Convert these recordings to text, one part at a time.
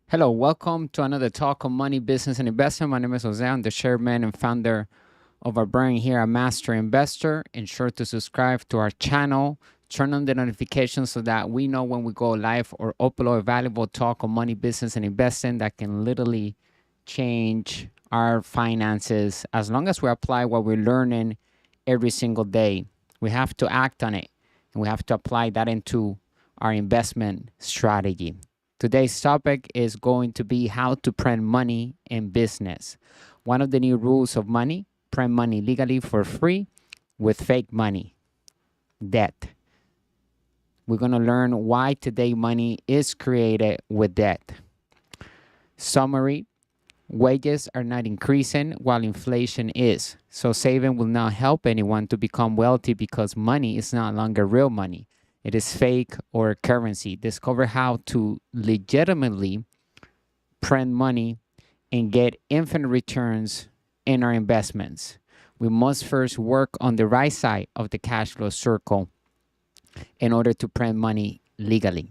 Hello, welcome to another talk on money, business, and investment. My name is Jose. I'm the chairman and founder of our brand here at Master Investor. Ensure to subscribe to our channel, turn on the notifications so that we know when we go live or upload a valuable talk on money, business, and investing that can literally change our finances as long as we apply what we're learning every single day. We have to act on it and we have to apply that into our investment strategy. Today's topic is going to be how to print money in business. One of the new rules of money: print money legally for free with fake money, debt. We're going to learn why today money is created with debt. Summary: wages are not increasing while inflation is. So saving will not help anyone to become wealthy because money is no longer real money. It is fake or currency. Discover how to legitimately print money and get infinite returns in our investments. We must first work on the right side of the cash flow circle in order to print money legally.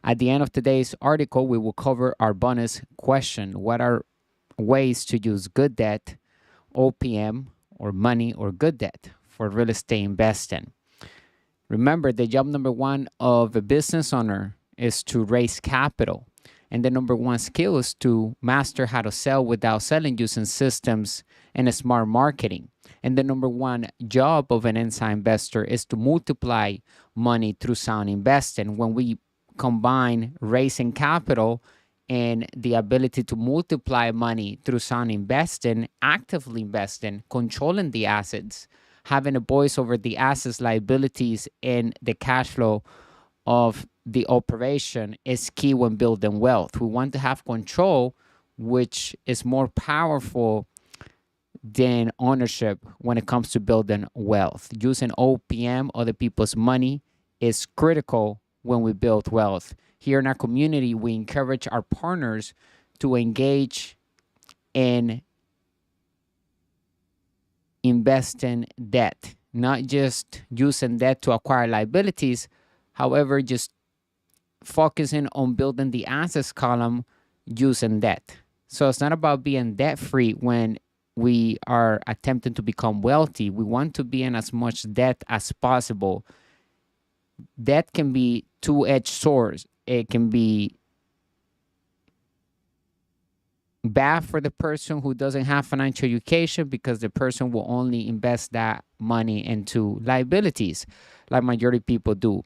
At the end of today's article, we will cover our bonus question: what are ways to use good debt, OPM, or money or good debt for real estate investing? Remember, the job number one of a business owner is to raise capital. And the number one skill is to master how to sell without selling using systems and smart marketing. And the number one job of an inside investor is to multiply money through sound investing. When we combine raising capital and the ability to multiply money through sound investing, actively investing, controlling the assets, having a voice over the assets, liabilities, and the cash flow of the operation is key when building wealth. We want to have control, which is more powerful than ownership when it comes to building wealth. Using OPM, other people's money, is critical when we build wealth. Here in our community, we encourage our partners to engage in invest in debt, not just using debt to acquire liabilities. However, just focusing on building the assets column using debt. So it's not about being debt free when we are attempting to become wealthy. We want to be in as much debt as possible. Debt can be two-edged swords. It can be bad for the person who doesn't have financial education because the person will only invest that money into liabilities like majority of people do.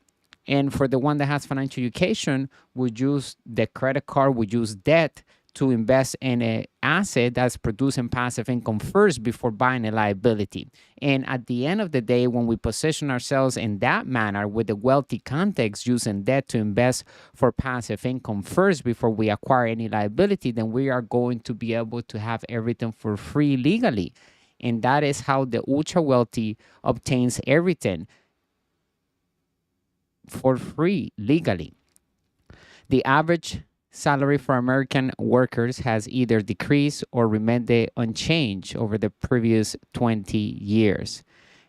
And for the one that has financial education, would use the credit card, would use debt to invest in an asset that's producing passive income first before buying a liability. And at the end of the day, when we position ourselves in that manner with a wealthy context, using debt to invest for passive income first before we acquire any liability, then we are going to be able to have everything for free legally. And that is how the ultra wealthy obtains everything for free legally. The average salary for American workers has either decreased or remained unchanged over the previous 20 years.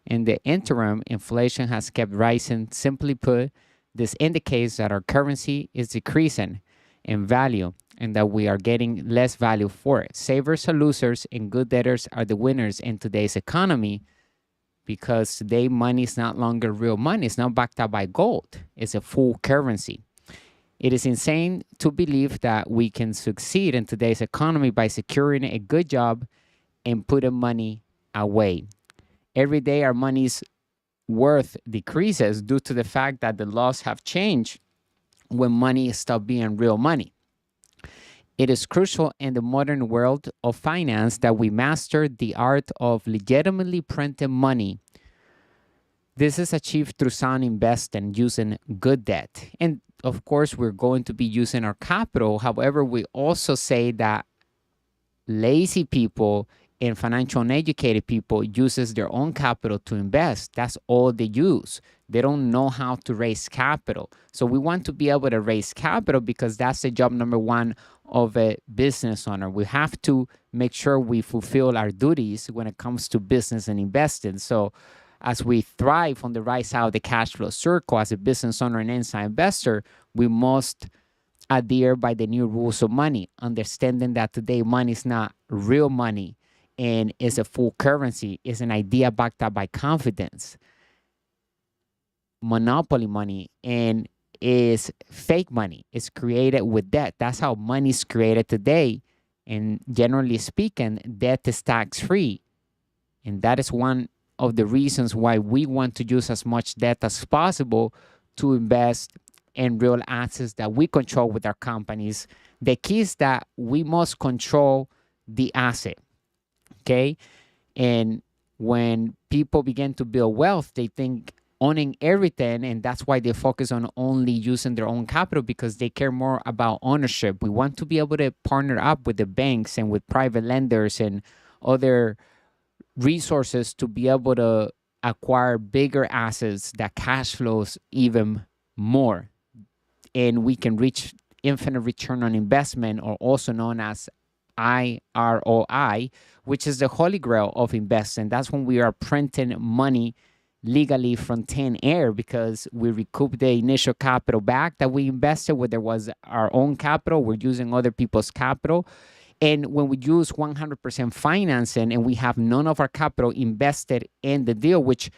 In the interim, inflation has kept rising. Simply put, this indicates that our currency is decreasing in value and that we are getting less value for it. Savers are losers and good debtors are the winners in today's economy, because today money is not longer real money. It's not backed up by gold. It's a full currency. It is insane to believe that we can succeed in today's economy by securing a good job and putting money away. Every day our money's worth decreases due to the fact that the laws have changed when money stopped being real money. It is crucial in the modern world of finance that we master the art of legitimately printing money. This is achieved through sound investing using good debt. And of course, we're going to be using our capital. However, we also say that lazy people and financial uneducated people uses their own capital to invest. That's all they use. They don't know how to raise capital. So we want to be able to raise capital because that's the job number one of a business owner. We have to make sure we fulfill our duties when it comes to business and investing. So as we thrive on the right side of the cash flow circle as a business owner and inside investor, we must adhere by the new rules of money, understanding that today money is not real money and is a full currency, is an idea backed up by confidence, monopoly money, and is fake money. It's created with debt. That's how money is created today. And generally speaking, debt is tax free. And that is one of the reasons why we want to use as much debt as possible to invest in real assets that we control with our companies. The key is that we must control the asset. Okay. And when people begin to build wealth, they think owning everything, and that's why they focus on only using their own capital, because they care more about ownership. We want to be able to partner up with the banks and with private lenders and other resources to be able to acquire bigger assets that cash flows even more, and we can reach infinite return on investment, or also known as IROI, which is the holy grail of investing. That's when we are printing money legally from thin air, because we recoup the initial capital back that we invested, whether it was our own capital, we're using other people's capital. And when we use 100% financing and we have none of our capital invested in the deal, which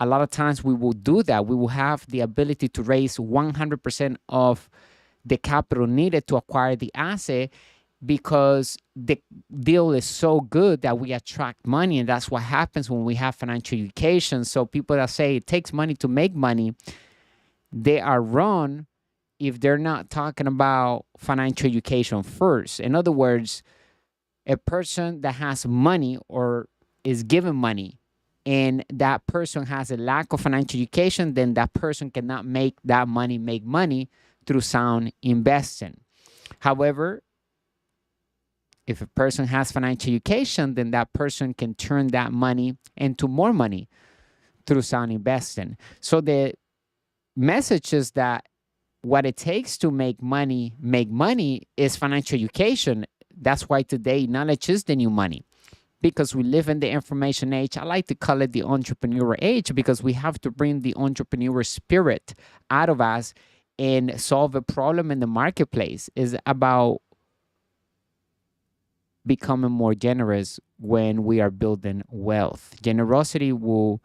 a lot of times we will do that, we will have the ability to raise 100% of the capital needed to acquire the asset, because the deal is so good that we attract money. And that's what happens when we have financial education. So people that say it takes money to make money, they are wrong if they're not talking about financial education first. In other words, a person that has money or is given money and that person has a lack of financial education, then that person cannot make that money make money through sound investing. However, if a person has financial education, then that person can turn that money into more money through sound investing. So the message is that what it takes to make money is financial education. That's why today knowledge is the new money, because we live in the information age. I like to call it the entrepreneur age, because we have to bring the entrepreneur spirit out of us and solve a problem in the marketplace. Is about becoming more generous when we are building wealth. Generosity will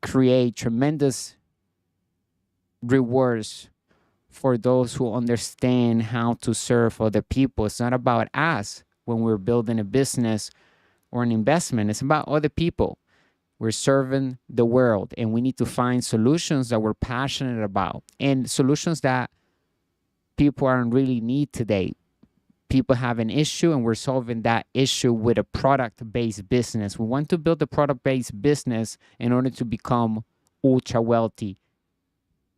create tremendous rewards for those who understand how to serve other people. It's not about us when we're building a business or an investment. It's about other people. We're serving the world, and we need to find solutions that we're passionate about, and solutions that people are in really need today. People have an issue, and we're solving that issue with a product-based business. We want to build a product-based business in order to become ultra wealthy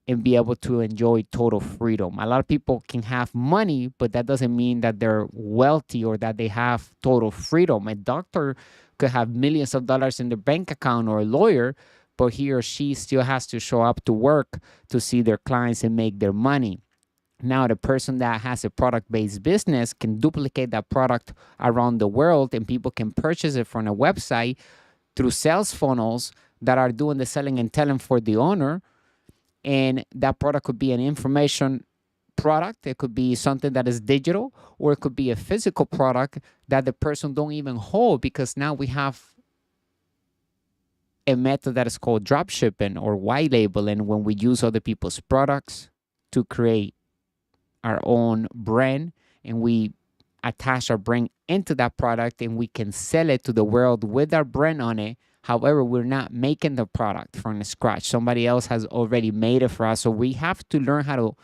and be able to enjoy total freedom. A lot of people can have money, but that doesn't mean that they're wealthy or that they have total freedom. A doctor could have millions of dollars in their bank account, or a lawyer, but he or she still has to show up to work to see their clients and make their money. Now, the person that has a product-based business can duplicate that product around the world, and people can purchase it from a website through sales funnels that are doing the selling and telling for the owner. And that product could be an information product. It could be something that is digital, or it could be a physical product that the person don't even hold, because now we have a method that is called drop shipping or white labeling, when we use other people's products to create our own brand, and we attach our brand into that product, and we can sell it to the world with our brand on it. However, we're not making the product from scratch. Somebody else has already made it for us. So we have to learn how to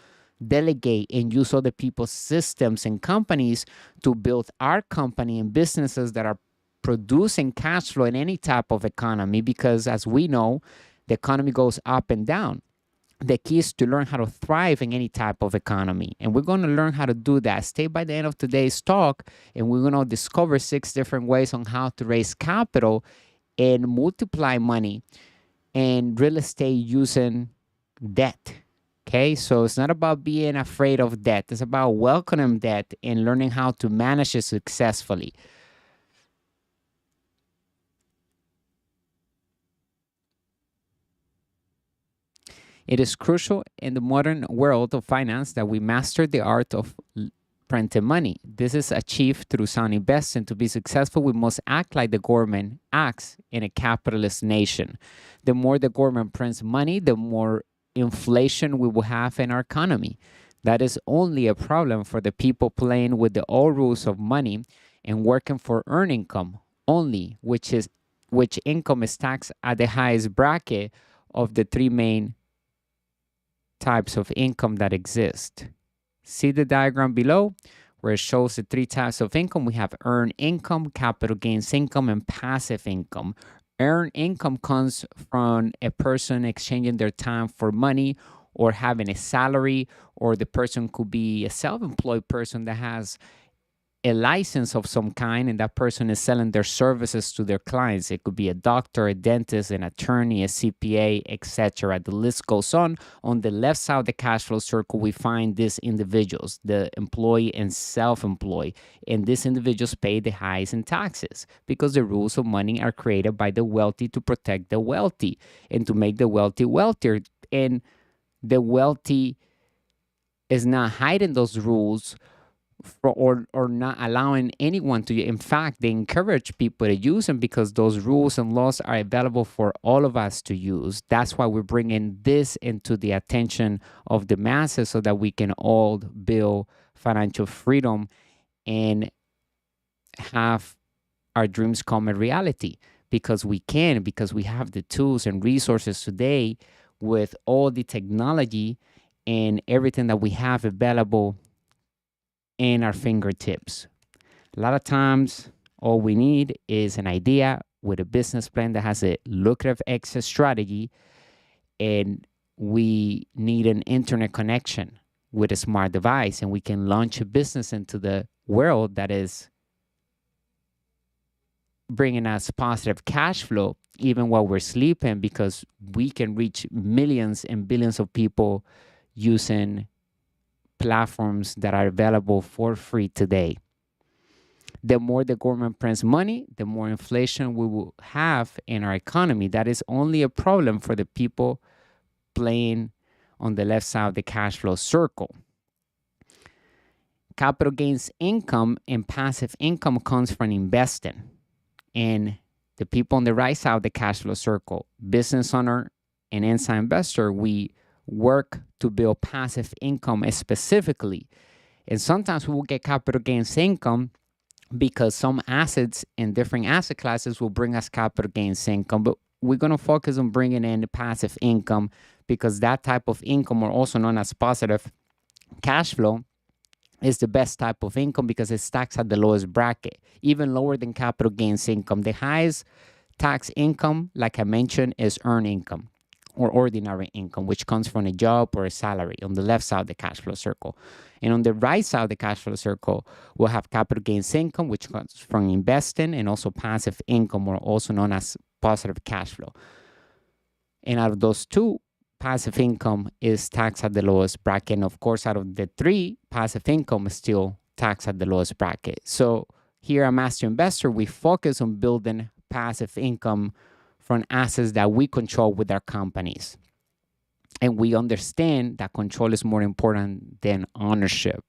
delegate and use other people's systems and companies to build our company and businesses that are producing cash flow in any type of economy, because as we know, the economy goes up and down. The key is to learn how to thrive in any type of economy. And we're going to learn how to do that. Stay by the end of today's talk, and we're going to discover 6 different ways on how to raise capital and multiply money and real estate using debt. Okay, so it's not about being afraid of debt. It's about welcoming debt and learning how to manage it successfully. It is crucial in the modern world of finance that we master the art of printing money. This is achieved through sound investing. To be successful, we must act like the government acts in a capitalist nation. The more the government prints money, the more inflation we will have in our economy. That is only a problem for the people playing with the old rules of money and working for earned income only, which income is taxed at the highest bracket of the three main types of income that exist. See the diagram below where it shows the three types of income. We have earned income, capital gains income, and passive income. Earned income comes from a person exchanging their time for money or having a salary, or the person could be a self-employed person that has a license of some kind, and that person is selling their services to their clients. It could be a doctor, a dentist, an attorney, a CPA, etc. The list goes on. On the left side of the cash flow circle, we find these individuals, the employee and self-employed, and these individuals pay the highest in taxes because the rules of money are created by the wealthy to protect the wealthy and to make the wealthy wealthier. And the wealthy is not hiding those rules or not allowing anyone to. In fact, they encourage people to use them because those rules and laws are available for all of us to use. That's why we're bringing this into the attention of the masses so that we can all build financial freedom and have our dreams come a reality, because we can, because we have the tools and resources today with all the technology and everything that we have available in our fingertips. A lot of times, all we need is an idea with a business plan that has a lucrative exit strategy, and we need an internet connection with a smart device, and we can launch a business into the world that is bringing us positive cash flow even while we're sleeping, because we can reach millions and billions of people using platforms that are available for free today. The more the government prints money, the more inflation we will have in our economy. That is only a problem for the people playing on the left side of the cash flow circle. Capital gains income and passive income comes from investing. And the people on the right side of the cash flow circle, business owner and inside investor, we work to build passive income specifically. And sometimes we will get capital gains income because some assets in different asset classes will bring us capital gains income. But we're going to focus on bringing in the passive income, because that type of income, or also known as positive cash flow, is the best type of income because it stacks at the lowest bracket, even lower than capital gains income. The highest tax income, like I mentioned, is earned income or ordinary income, which comes from a job or a salary on the left side of the cash flow circle. And on the right side of the cash flow circle, we'll have capital gains income, which comes from investing, and also passive income, or also known as positive cash flow. And out of those two, passive income is taxed at the lowest bracket. And of course, out of the three, passive income is still taxed at the lowest bracket. So here at Master Investor, we focus on building passive income from assets that we control with our companies. And we understand that control is more important than ownership.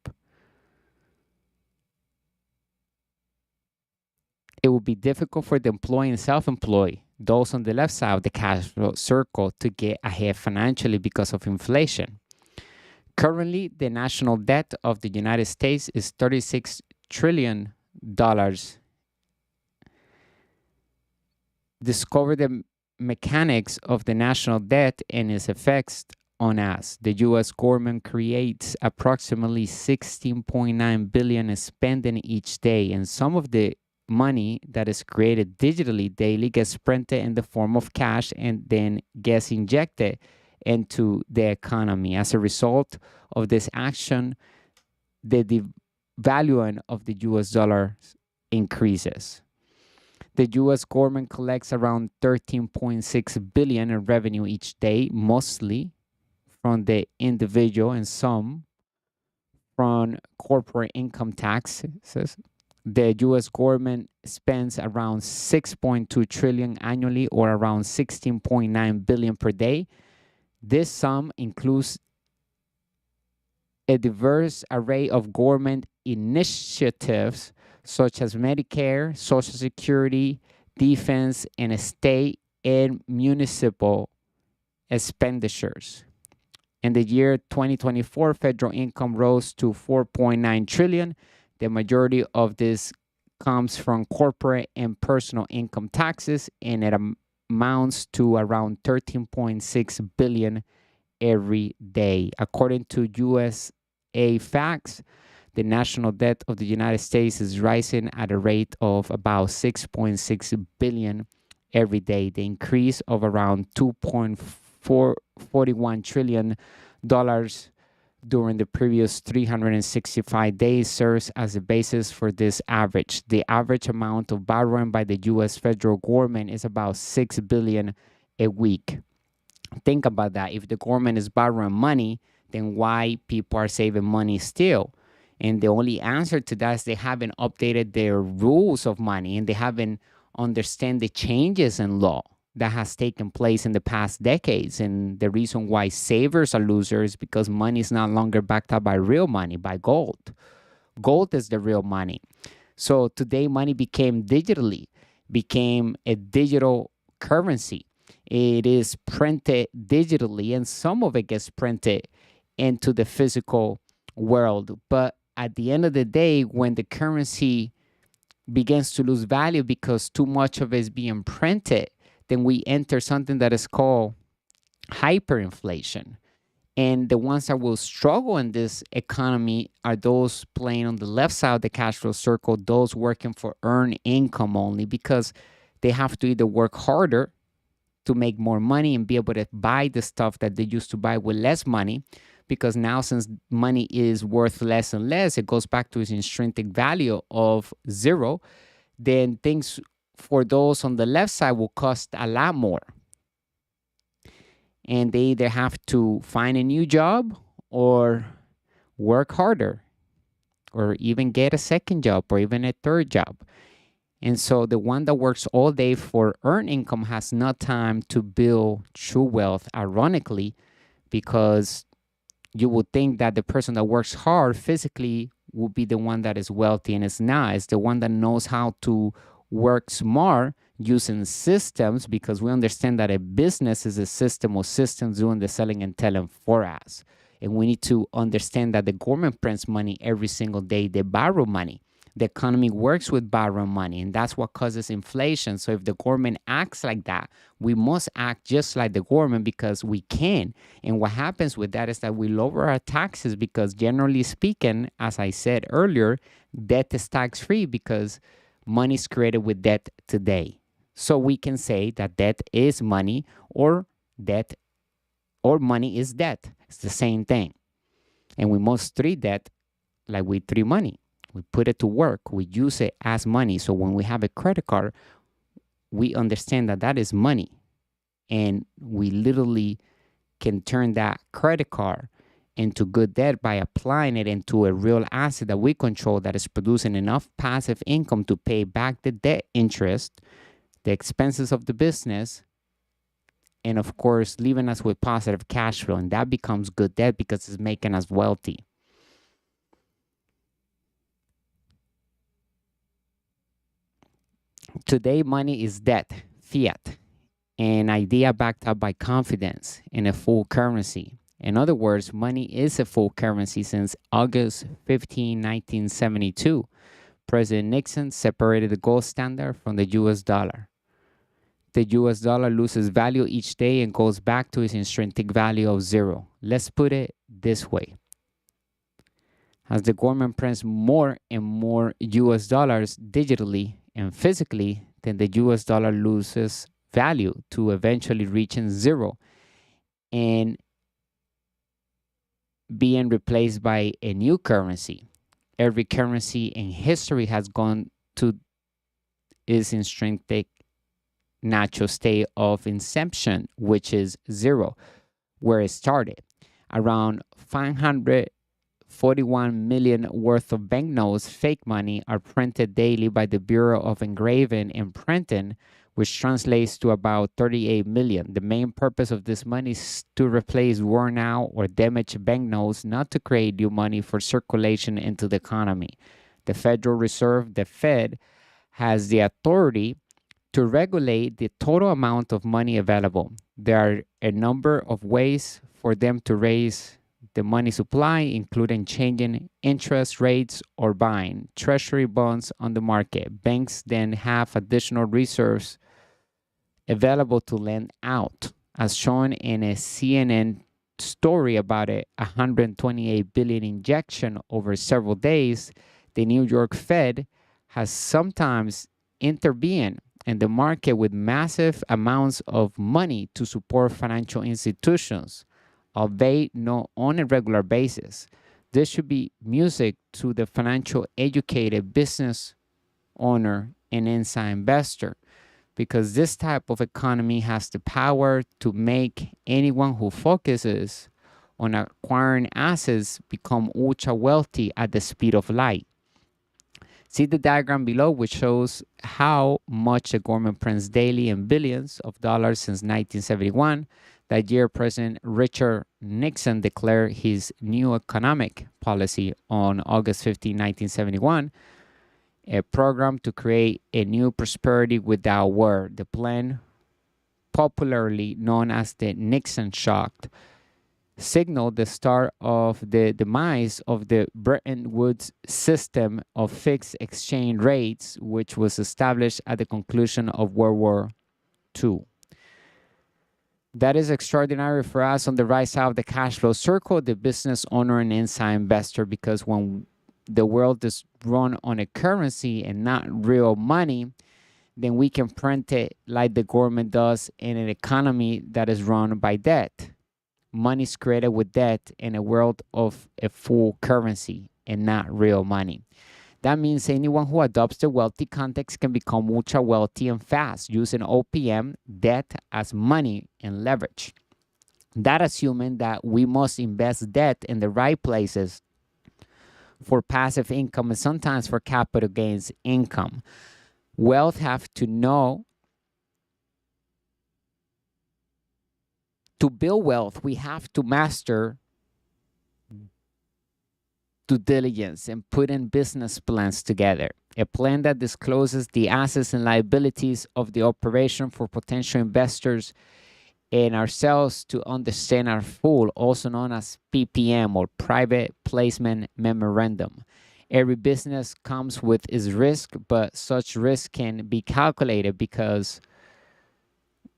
It will be difficult for the employee and self-employed, those on the left side of the cash flow circle, to get ahead financially because of inflation. Currently, the national debt of the United States is $36 trillion. Discover the mechanics of the national debt and its effects on us. The U.S. government creates approximately $16.9 billion in spending each day, and some of the money that is created digitally daily gets printed in the form of cash and then gets injected into the economy. As a result of this action, the devaluing of the US dollar increases. The US government collects around $13.6 billion in revenue each day, mostly from the individual and some from corporate income taxes. The US government spends around $6.2 trillion annually, or around $16.9 billion per day. This sum includes a diverse array of government initiatives such as Medicare, Social Security, defense, and state and municipal expenditures. In the year 2024, federal income rose to 4.9 trillion. The majority of this comes from corporate and personal income taxes, and it amounts to around 13.6 billion every day. According to USA Facts, the national debt of the United States is rising at a rate of about 6.6 billion every day. The increase of around 2.41 trillion dollars during the previous 365 days serves as a basis for this average. The average amount of borrowing by the US federal government is about 6 billion a week. Think about that. If the government is borrowing money, then why people are saving money still? And the only answer to that is they haven't updated their rules of money, and they haven't understand the changes in law that has taken place in the past decades. And the reason why savers are losers because money is no longer backed up by real money, by gold. Gold is the real money. So today money became a digital currency. It is printed digitally, and some of it gets printed into the physical world. But at the end of the day, when the currency begins to lose value because too much of it is being printed, then we enter something that is called hyperinflation. And the ones that will struggle in this economy are those playing on the left side of the cash flow circle, those working for earned income only, because they have to either work harder to make more money and be able to buy the stuff that they used to buy with less money, because now since money is worth less and less, it goes back to its intrinsic value of zero, then things for those on the left side will cost a lot more. And they either have to find a new job or work harder or even get a second job or even a third job. And so the one that works all day for earned income has no time to build true wealth, ironically, because you would think that the person that works hard physically will be the one that is wealthy, and it's not. It's the one that knows how to work smart using systems, because we understand that a business is a system of systems doing the selling and telling for us. And we need to understand that the government prints money every single day. They borrow money. The economy works with borrowing money, and that's what causes inflation. So if the government acts like that, we must act just like the government because we can. And what happens with that is that we lower our taxes because, generally speaking, as I said earlier, debt is tax-free because money is created with debt today. So we can say that debt is money, or debt or money is debt. It's the same thing. And we must treat debt like we treat money. We put it to work. We use it as money. So when we have a credit card, we understand that that is money. And we literally can turn that credit card into good debt by applying it into a real asset that we control that is producing enough passive income to pay back the debt interest, the expenses of the business, and of course, leaving us with positive cash flow. And that becomes good debt because it's making us wealthy. Today, money is debt, fiat, an idea backed up by confidence in a full currency. In other words, money is a full currency since August 15, 1972. President Nixon separated the gold standard from the US dollar. The US dollar loses value each day and goes back to its intrinsic value of zero. Let's put it this way. As the government prints more and more US dollars digitally and physically, then the US dollar loses value to eventually reaching zero and being replaced by a new currency. Every currency in history has gone to its intrinsic natural state of inception, which is zero, where it started. Around 541 million worth of banknotes, fake money, are printed daily by the Bureau of Engraving and Printing, which translates to about 38 million. The main purpose of this money is to replace worn out or damaged banknotes, not to create new money for circulation into the economy. The Federal Reserve, the Fed, has the authority to regulate the total amount of money available. There are a number of ways for them to raise the money supply, including changing interest rates or buying treasury bonds on the market. Banks then have additional reserves available to lend out, as shown in a CNN story about a 128 billion injection over several days. The New York Fed has sometimes intervened in the market with massive amounts of money to support financial institutions, albeit not on a regular basis. This should be music to the financial educated business owner and inside investor, because this type of economy has the power to make anyone who focuses on acquiring assets become ultra wealthy at the speed of light. See the diagram below, which shows how much the government prints daily in billions of dollars since 1971. That year, President Richard Nixon declared his new economic policy on August 15, 1971, a program to create a new prosperity without war. The plan, popularly known as the Nixon Shock, signaled the start of the demise of the Bretton Woods system of fixed exchange rates, which was established at the conclusion of World War II. That is extraordinary for us on the right side of the cash flow circle, the business owner and inside investor, because when the world is run on a currency and not real money, then we can print it like the government does in an economy that is run by debt. Money is created with debt in a world of a full currency and not real money. That means anyone who adopts the wealthy context can become ultra wealthy and fast using OPM, debt as money and leverage. That assuming that we must invest debt in the right places for passive income and sometimes for capital gains income. Wealth have to know. To build wealth, we have to master due diligence and put in business plans together. A plan that discloses the assets and liabilities of the operation for potential investors and ourselves to understand our full, also known as PPM or Private Placement Memorandum. Every business comes with its risk, but such risk can be calculated because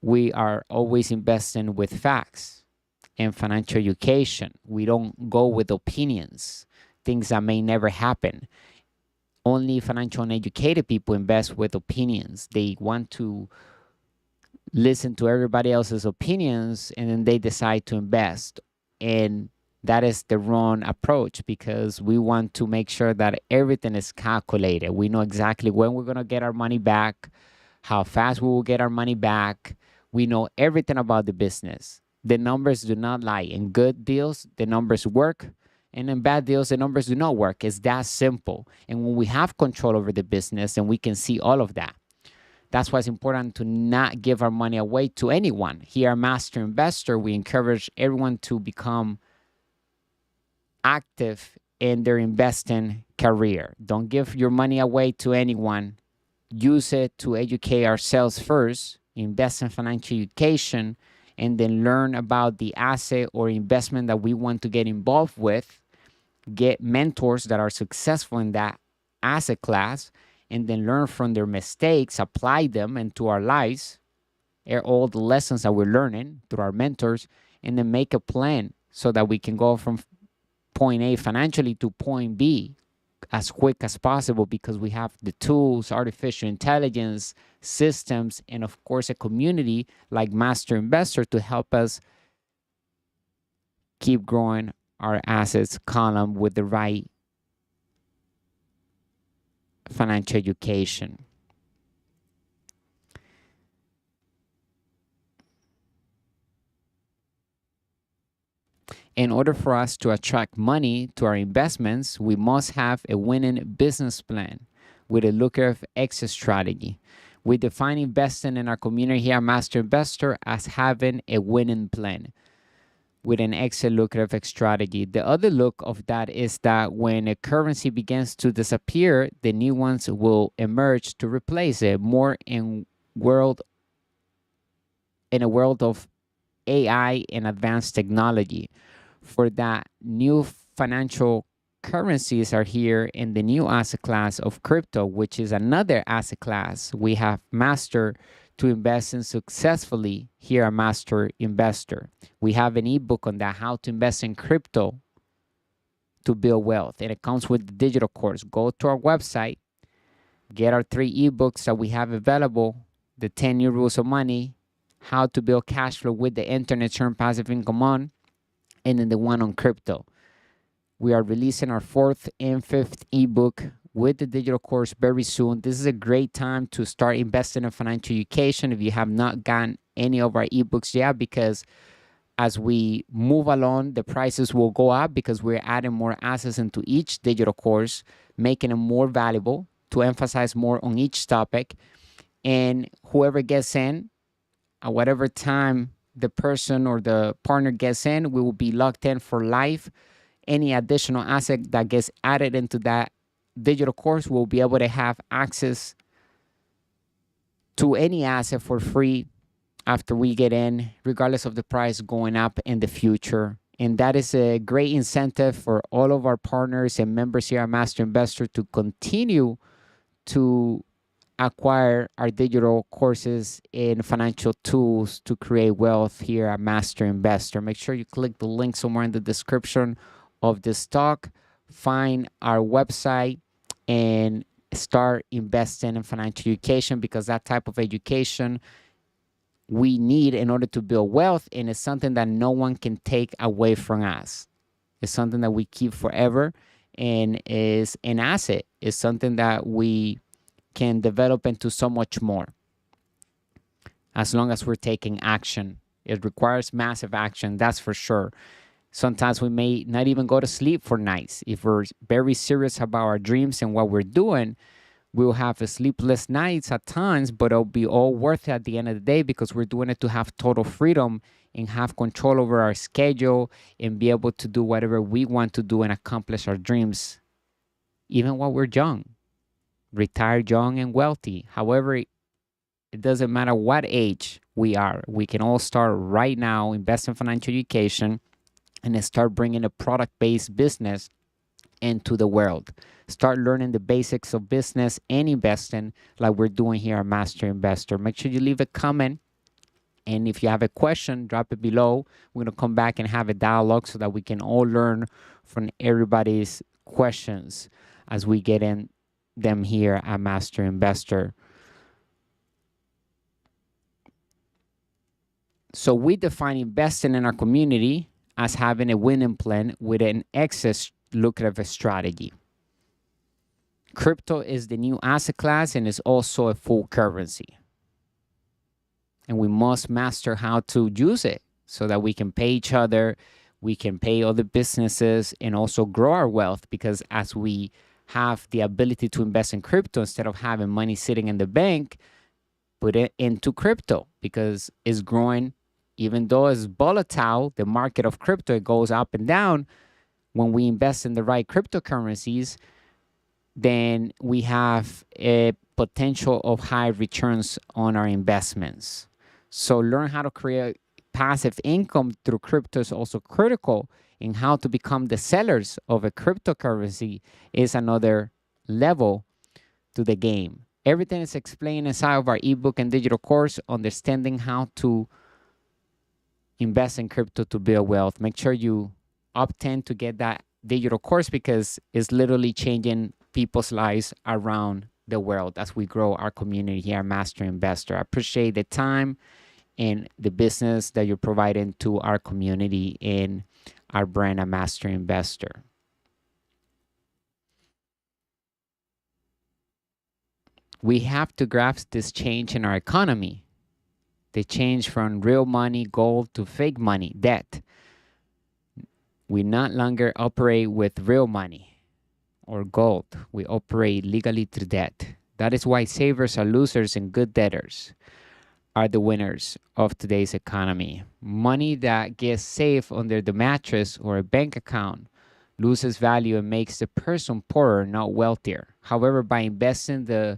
we are always investing with facts and financial education. We don't go with opinions, things that may never happen. Only financial and educated people invest with opinions. They want to listen to everybody else's opinions and then they decide to invest. And that is the wrong approach, because we want to make sure that everything is calculated. We know exactly when we're going to get our money back, how fast we will get our money back. We know everything about the business. The numbers do not lie. In good deals, the numbers work. And in bad deals, the numbers do not work. It's that simple. And when we have control over the business and we can see all of that, that's why it's important to not give our money away to anyone. Here at Master Investor, we encourage everyone to become active in their investing career. Don't give your money away to anyone. Use it to educate ourselves first, invest in financial education, and then learn about the asset or investment that we want to get involved with. Get mentors that are successful in that asset class, and then learn from their mistakes, apply them into our lives, all the lessons that we're learning through our mentors, and then make a plan so that we can go from point A financially to point B as quick as possible, because we have the tools, artificial intelligence, systems, and of course a community like Master Investor to help us keep growing our assets column with the right financial education. In order for us to attract money to our investments, we must have a winning business plan with a lucrative exit strategy. We define investing in our community here at Master Investor as having a winning plan with an exit lucrative strategy. The other look of that is that when a currency begins to disappear, the new ones will emerge to replace it, more in a world of AI and advanced technology. For that, new financial currencies are here in the new asset class of crypto, which is another asset class we have mastered to invest in successfully here at Master Investor. We have an ebook on that, how to invest in crypto to build wealth, and it comes with the digital course. Go to our website, get our 3 ebooks that we have available: the 10 new rules of money, how to build cash flow with the internet, turn passive income on, and then the one on crypto. We are releasing our 4th and 5th ebook with the digital course very soon. This is a great time to start investing in financial education if you have not gotten any of our ebooks yet, because as we move along, the prices will go up because we're adding more assets into each digital course, making it more valuable to emphasize more on each topic. And whoever gets in, at whatever time the person or the partner gets in, we will be locked in for life. Any additional asset that gets added into that digital course will be able to have access to any asset for free after we get in, regardless of the price going up in the future. And that is a great incentive for all of our partners and members here at Master Investor to continue to acquire our digital courses in financial tools to create wealth here at Master Investor. Make sure you click the link somewhere in the description of this talk, find our website, and start investing in financial education, because that type of education we need in order to build wealth, and it's something that no one can take away from us. It's something that we keep forever and is an asset. It's something that we can develop into so much more as long as we're taking action. It requires massive action, that's for sure. Sometimes we may not even go to sleep for nights. If we're very serious about our dreams and what we're doing, we'll have sleepless nights at times, but it'll be all worth it at the end of the day, because we're doing it to have total freedom and have control over our schedule and be able to do whatever we want to do and accomplish our dreams, even while we're young, retired young and wealthy. However, it doesn't matter what age we are. We can all start right now, invest in financial education, and then start bringing a product-based business into the world. Start learning the basics of business and investing like we're doing here at Master Investor. Make sure you leave a comment, and if you have a question, drop it below. We're going to come back and have a dialogue so that we can all learn from everybody's questions as we get in them here at Master Investor. So we define investing in our community as having a winning plan with an exit lucrative strategy. Crypto is the new asset class and is also a full currency. And we must master how to use it so that we can pay each other, we can pay other businesses, and also grow our wealth, because as we have the ability to invest in crypto, instead of having money sitting in the bank, put it into crypto, because it's growing. Even though it's volatile, the market of crypto, it goes up and down. When we invest in the right cryptocurrencies, then we have a potential of high returns on our investments. So learn how to create passive income through crypto is also critical, and how to become the sellers of a cryptocurrency is another level to the game. Everything is explained inside of our ebook and digital course, understanding how to invest in crypto to build wealth. Make sure you opt in to get that digital course, because it's literally changing people's lives around the world as we grow our community here at Master Investor. I appreciate the time and the business that you're providing to our community and our brand at Master Investor. We have to grasp this change in our economy. The change from real money, gold, to fake money, debt. We no longer operate with real money or gold. We operate legally through debt. That is why savers are losers and good debtors are the winners of today's economy. Money that gets saved under the mattress or a bank account loses value and makes the person poorer, not wealthier. However, by investing the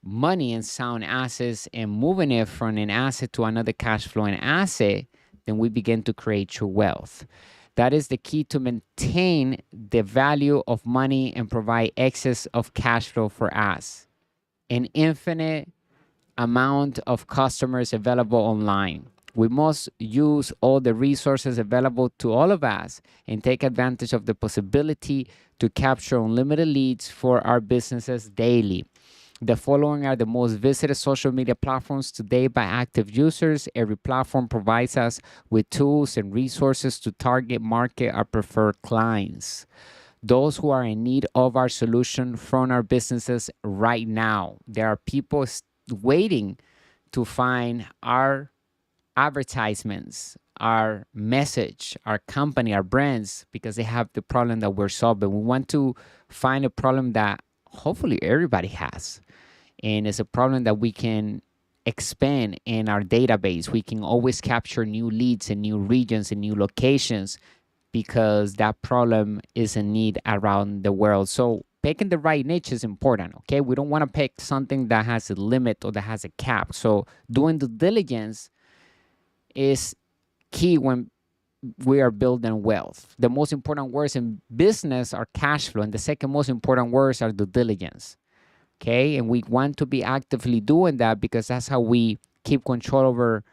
money in sound assets and moving it from an asset to another cash flowing asset, then we begin to create true wealth. That is the key to maintain the value of money and provide excess of cash flow for us. An infinite amount of customers available online. We must use all the resources available to all of us and take advantage of the possibility to capture unlimited leads for our businesses daily. The following are the most visited social media platforms today by active users. Every platform provides us with tools and resources to target market our preferred clients, those who are in need of our solution from our businesses right now. There are people waiting to find our advertisements, our message, our company, our brands, because they have the problem that we're solving. We want to find a problem that hopefully everybody has. And it's a problem that we can expand in our database. We can always capture new leads in new regions and new locations because that problem is a need around the world. So picking the right niche is important, okay? We don't want to pick something that has a limit or that has a cap. So doing due diligence is key when we are building wealth. The most important words in business are cash flow, and the second most important words are due diligence, okay? And we want to be actively doing that because that's how we keep control over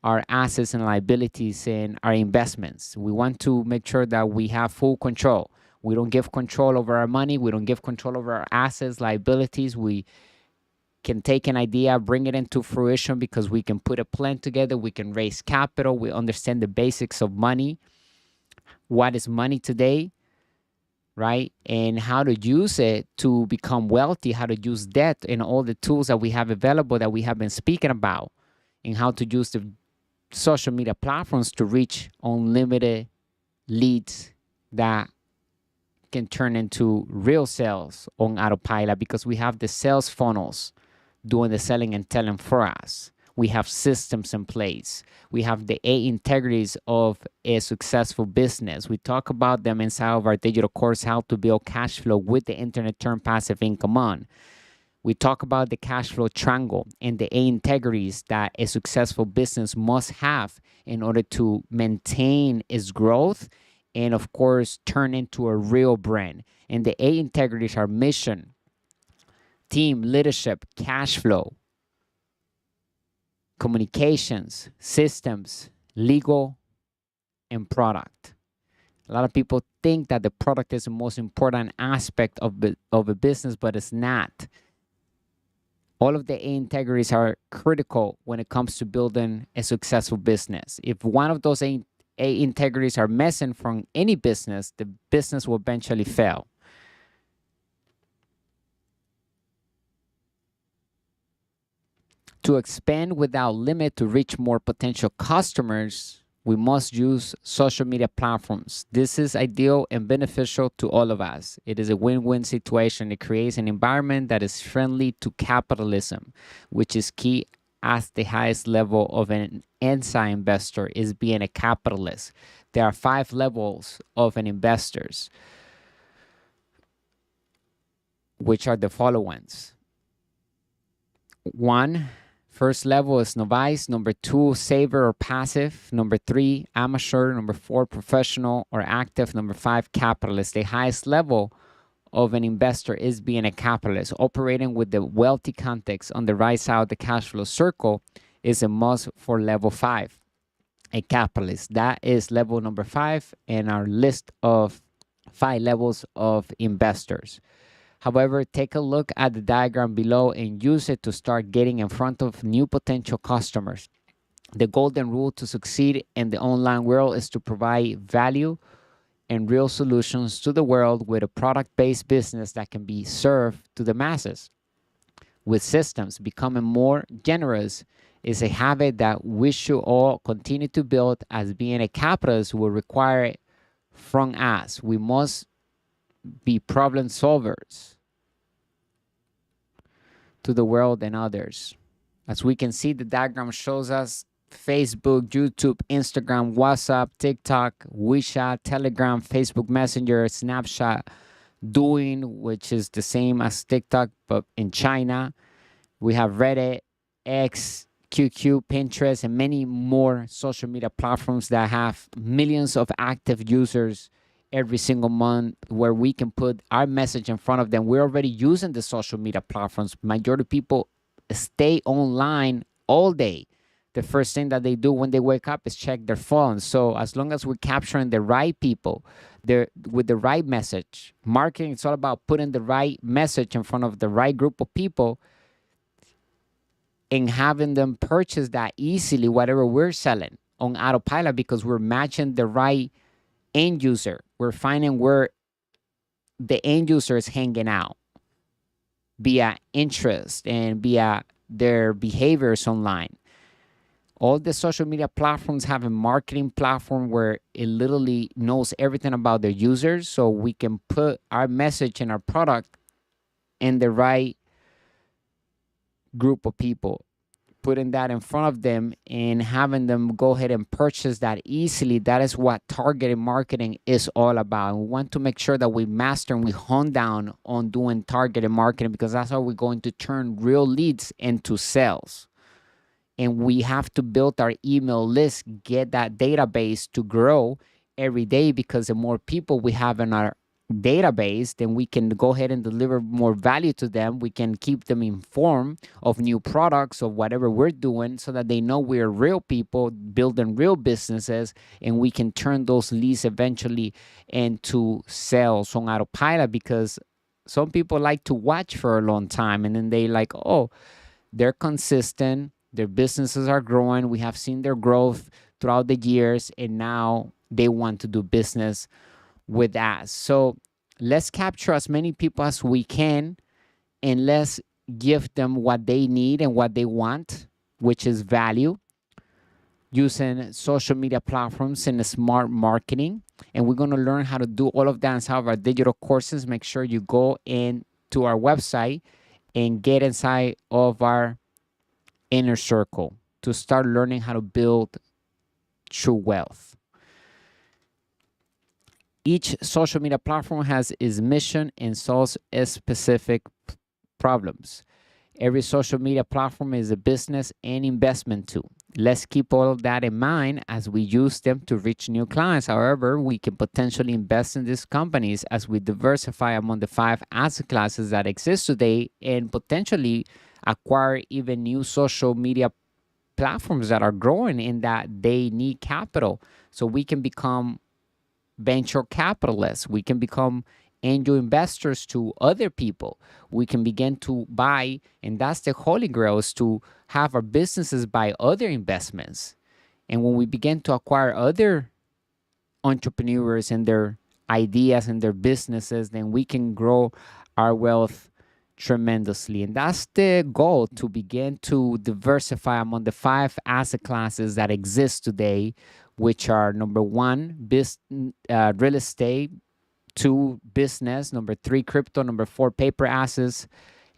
our assets and liabilities and our investments. We want to make sure that we have full control. We don't give control over our money. We don't give control over our assets, liabilities. We can take an idea, bring it into fruition because we can put a plan together. We can raise capital. We understand the basics of money. What is money today, right? And how to use it to become wealthy, how to use debt and all the tools that we have available that we have been speaking about, and how to use the social media platforms to reach unlimited leads that can turn into real sales on autopilot because we have the sales funnels doing the selling and telling for us. We have systems in place. We have the 8 integrities of a successful business. We talk about them inside of our digital course, How to Build Cash Flow with the Internet Turn Passive Income On. We talk about the cash flow triangle and the 8 integrities that a successful business must have in order to maintain its growth and, of course, turn into a real brand. And the 8 integrities are mission, team, leadership, cash flow, communications, systems, legal, and product. A lot of people think that the product is the most important aspect of a business, but it's not. All of the 8 integrities are critical when it comes to building a successful business. If one of those 8 integrities are missing from any business, the business will eventually fail. To expand without limit to reach more potential customers, we must use social media platforms. This is ideal and beneficial to all of us. It is a win-win situation. It creates an environment that is friendly to capitalism, which is key as the highest level of an anti-investor is being a capitalist. There are 5 levels of an investors, which are the following ones. 1, first level is novice. Number 2, saver or passive. Number 3, amateur. Number 4, professional or active. Number 5, capitalist. The highest level of an investor is being a capitalist. Operating with the wealthy context on the right side of the cash flow circle is a must for level 5, a capitalist. That is level number 5 in our list of 5 levels of investors. However, take a look at the diagram below and use it to start getting in front of new potential customers. The golden rule to succeed in the online world is to provide value and real solutions to the world with a product-based business that can be served to the masses. With systems, becoming more generous is a habit that we should all continue to build, as being a capitalist will require from us. We must be problem solvers. to the world and others. As we can see, the diagram shows us Facebook, YouTube, Instagram, WhatsApp, TikTok, WeChat, Telegram, Facebook Messenger, Snapchat, Doing, which is the same as TikTok, but in China. We have Reddit, X, QQ, Pinterest, and many more social media platforms that have millions of active users every single month, where we can put our message in front of them. We're already using the social media platforms. Majority of people stay online all day. The first thing that they do when they wake up is check their phones. So as long as we're capturing the right people, with the right message, marketing, it's all about putting the right message in front of the right group of people and having them purchase that easily, whatever we're selling on autopilot, because we're matching the right end user. We're finding where the end user is hanging out via interest and via their behaviors online. All the social media platforms have a marketing platform where it literally knows everything about their users, so we can put our message and our product in the right group of people, putting that in front of them and having them go ahead and purchase that easily. That is what targeted marketing is all about. We want to make sure that we master and we hone down on doing targeted marketing, because that's how we're going to turn real leads into sales. And we have to build our email list, get that database to grow every day, because the more people we have in our database, then we can go ahead and deliver more value to them. We can keep them informed of new products, of whatever we're doing, so that they know we're real people building real businesses, and we can turn those leads eventually into sales on autopilot. Because some people like to watch for a long time, and then they like, oh, they're consistent, their businesses are growing, we have seen their growth throughout the years, and now they want to do business with us. So let's capture as many people as we can, and let's give them what they need and what they want, which is value, using social media platforms and smart marketing. And we're going to learn how to do all of that inside of our digital courses. Make sure you go into our website and get inside of our inner circle to start learning how to build true wealth. Each social media platform has its mission and solves specific problems. Every social media platform is a business and investment tool. Let's keep all of that in mind as we use them to reach new clients. However, we can potentially invest in these companies as we diversify among the 5 asset classes that exist today, and potentially acquire even new social media platforms that are growing in that they need capital. So we can become venture capitalists. We can become angel investors to other people. We can begin to buy, and that's the holy grail, is to have our businesses buy other investments. And when we begin to acquire other entrepreneurs and their ideas and their businesses, then we can grow our wealth tremendously. And that's the goal, to begin to diversify among the 5 asset classes that exist today, which are number 1, real estate, 2, business, number 3, crypto, number 4, paper assets,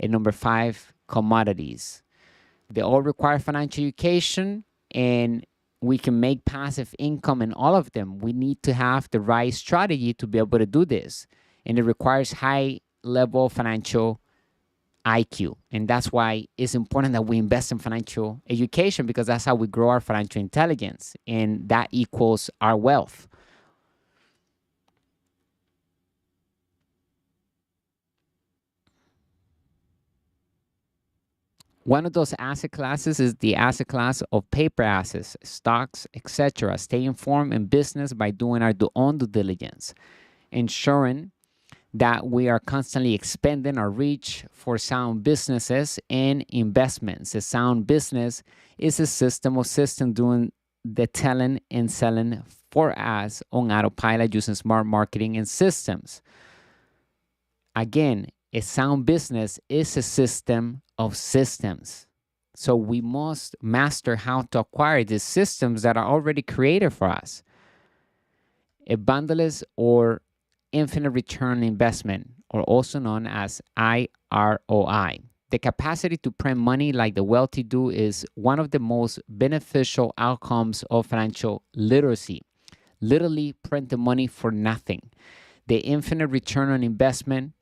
and number 5, commodities. They all require financial education, and we can make passive income in all of them. We need to have the right strategy to be able to do this, and it requires high level financial IQ. And that's why it's important that we invest in financial education, because that's how we grow our financial intelligence, and that equals our wealth. One of those asset classes is the asset class of paper assets, stocks, etc. Stay informed in business by doing our own due diligence, ensuring that we are constantly expanding our reach for sound businesses and investments. A sound business is a system of systems doing the telling and selling for us on autopilot using smart marketing and systems. Again, a sound business is a system of systems. So we must master how to acquire these systems that are already created for us. A bundleless or infinite return investment, or also known as IROI. The capacity to print money like the wealthy do is one of the most beneficial outcomes of financial literacy. Literally print the money for nothing. The infinite return on investment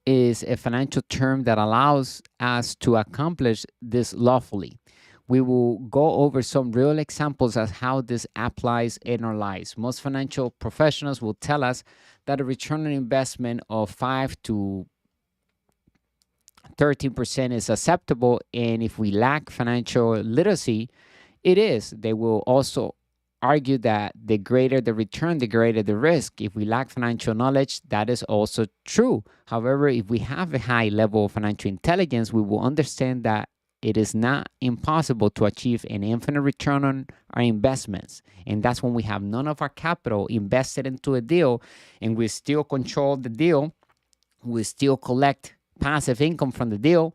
is a financial term that allows us to accomplish this lawfully. We will go over some real examples of how this applies in our lives. Most financial professionals will tell us that a return on investment of 5 to 13% is acceptable, and if we lack financial literacy, it is. They will also argue that the greater the return, the greater the risk. If we lack financial knowledge, that is also true. However, if we have a high level of financial intelligence, we will understand that it is not impossible to achieve an infinite return on our investments. And that's when we have none of our capital invested into a deal and we still control the deal, we still collect passive income from the deal.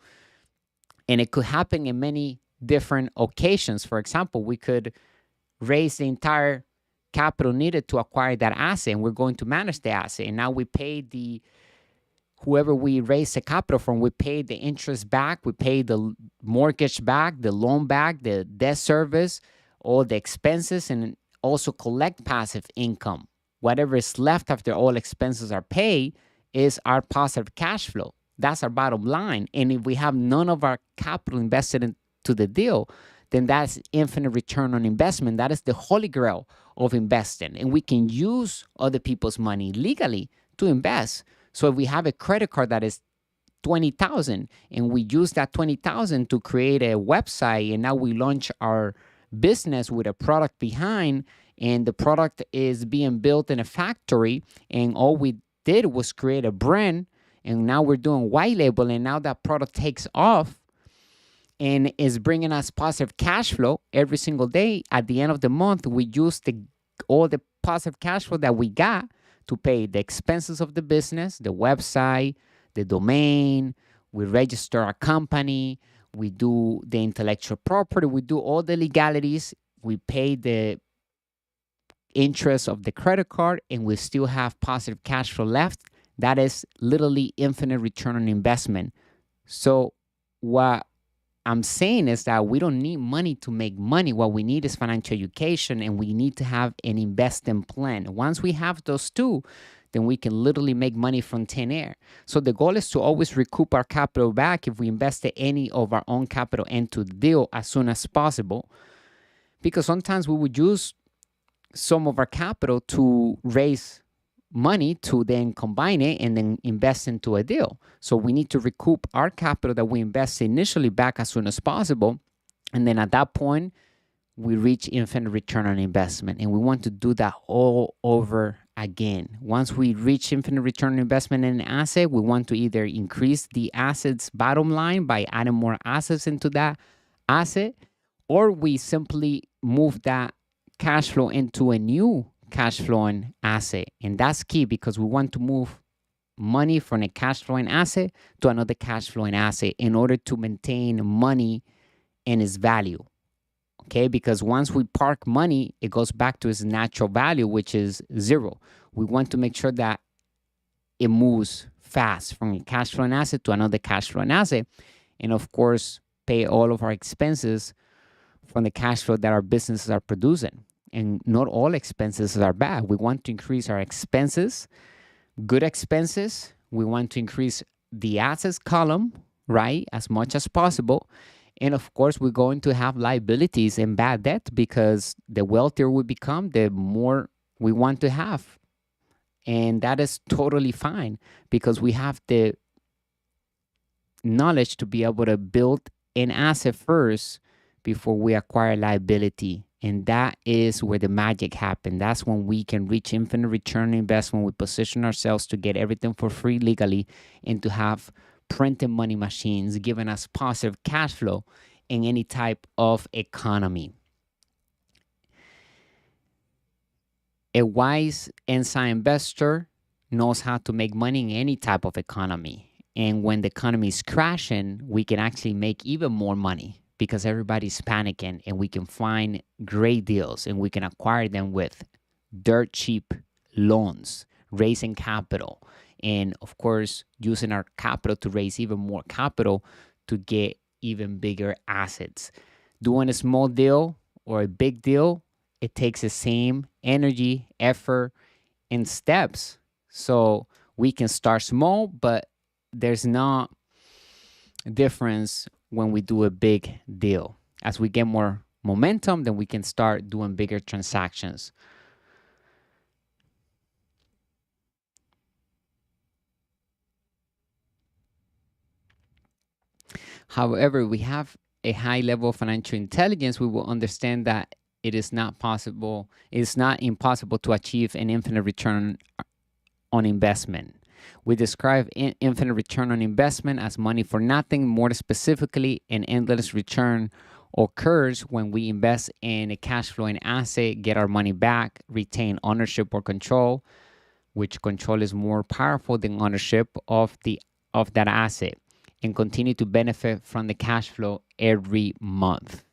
And it could happen in many different occasions. For example, we could raise the entire capital needed to acquire that asset, and we're going to manage the asset. And now we pay whoever we raise the capital from, we pay the interest back, we pay the mortgage back, the loan back, the debt service, all the expenses, and also collect passive income. Whatever is left after all expenses are paid is our positive cash flow. That's our bottom line. And if we have none of our capital invested into the deal, then that's infinite return on investment. That is the holy grail of investing. And we can use other people's money legally to invest. So if we have a credit card that is $20,000 and we use that $20,000 to create a website, and now we launch our business with a product behind, and the product is being built in a factory, and all we did was create a brand, and now we're doing white label, and now that product takes off and is bringing us positive cash flow every single day. At the end of the month, we use all the positive cash flow that we got to pay the expenses of the business, the website, the domain. We register our company. We do the intellectual property. We do all the legalities. We pay the interest of the credit card, and we still have positive cash flow left. That is literally infinite return on investment. So what I'm saying is that we don't need money to make money. What we need is financial education, and we need to have an investing plan. Once we have those two, then we can literally make money from thin air. So the goal is to always recoup our capital back if we invested any of our own capital into the deal as soon as possible. Because sometimes we would use some of our capital to raise money to then combine it and then invest into a deal. So we need to recoup our capital that we invest initially back as soon as possible. And then at that point, we reach infinite return on investment. And we want to do that all over again. Once we reach infinite return on investment in an asset, we want to either increase the asset's bottom line by adding more assets into that asset, or we simply move that cash flow into a new cash flowing asset. And that's key, because we want to move money from a cash flowing asset to another cash flowing asset in order to maintain money and its value. Okay, because once we park money, it goes back to its natural value, which is zero. We want to make sure that it moves fast from a cash flowing asset to another cash flowing asset. And of course, pay all of our expenses from the cash flow that our businesses are producing. And not all expenses are bad. We want to increase our expenses, good expenses. We want to increase the assets column, right, as much as possible. And of course, we're going to have liabilities and bad debt, because the wealthier we become, the more we want to have. And that is totally fine, because we have the knowledge to be able to build an asset first before we acquire liability. And that is where the magic happens. That's when we can reach infinite return on investment. We position ourselves to get everything for free legally and to have printed money machines giving us positive cash flow in any type of economy. A wise inside investor knows how to make money in any type of economy. And when the economy is crashing, we can actually make even more money, because everybody's panicking, and we can find great deals and we can acquire them with dirt cheap loans, raising capital. and of course using our capital to raise even more capital to get even bigger assets. Doing a small deal or a big deal, it takes the same energy, effort, and steps. So we can start small, but there's not a difference when we do a big deal. As we get more momentum, then we can start doing bigger transactions. However, we have a high level of financial intelligence, we will understand that it is not impossible to achieve an infinite return on investment. We describe infinite return on investment as money for nothing. More specifically, an endless return occurs when we invest in a cash flowing asset, get our money back, retain ownership or control, which control is more powerful than ownership of that asset, and continue to benefit from the cash flow every month.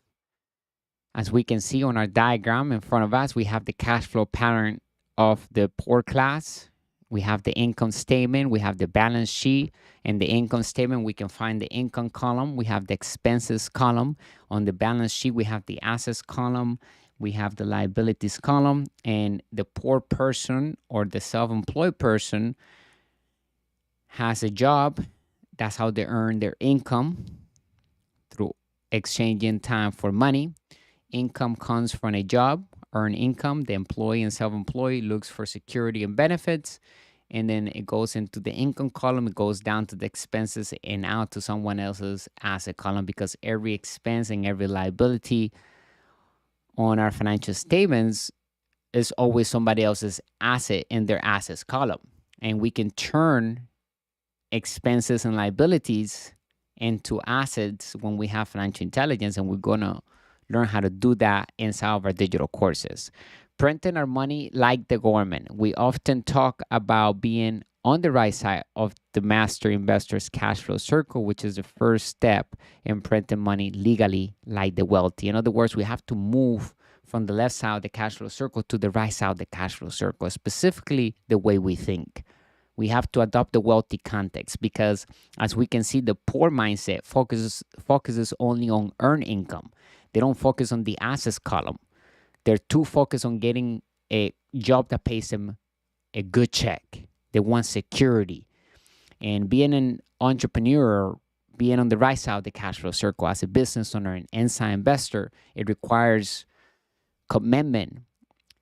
As we can see on our diagram in front of us, we have the cash flow pattern of the poor class. We have the income statement, we have the balance sheet. In the income statement, we can find the income column. We have the expenses column. On the balance sheet, we have the assets column. We have the liabilities column. And the poor person or the self-employed person has a job. That's how they earn their income, through exchanging time for money. Income comes from a job, earn income. The employee and self-employed looks for security and benefits. And then it goes into the income column, it goes down to the expenses and out to someone else's asset column, because every expense and every liability on our financial statements is always somebody else's asset in their assets column. And we can turn expenses and liabilities into assets when we have financial intelligence, and we're gonna learn how to do that inside of our digital courses. Printing our money like the government. We often talk about being on the right side of the master investor's cash flow circle, which is the first step in printing money legally like the wealthy. In other words, we have to move from the left side of the cash flow circle to the right side of the cash flow circle, specifically the way we think. We have to adopt the wealthy context, because as we can see, the poor mindset focuses only on earned income. They don't focus on the assets column. They're too focused on getting a job that pays them a good check. They want security. And being an entrepreneur, being on the right side of the cash flow circle as a business owner and inside investor, it requires commitment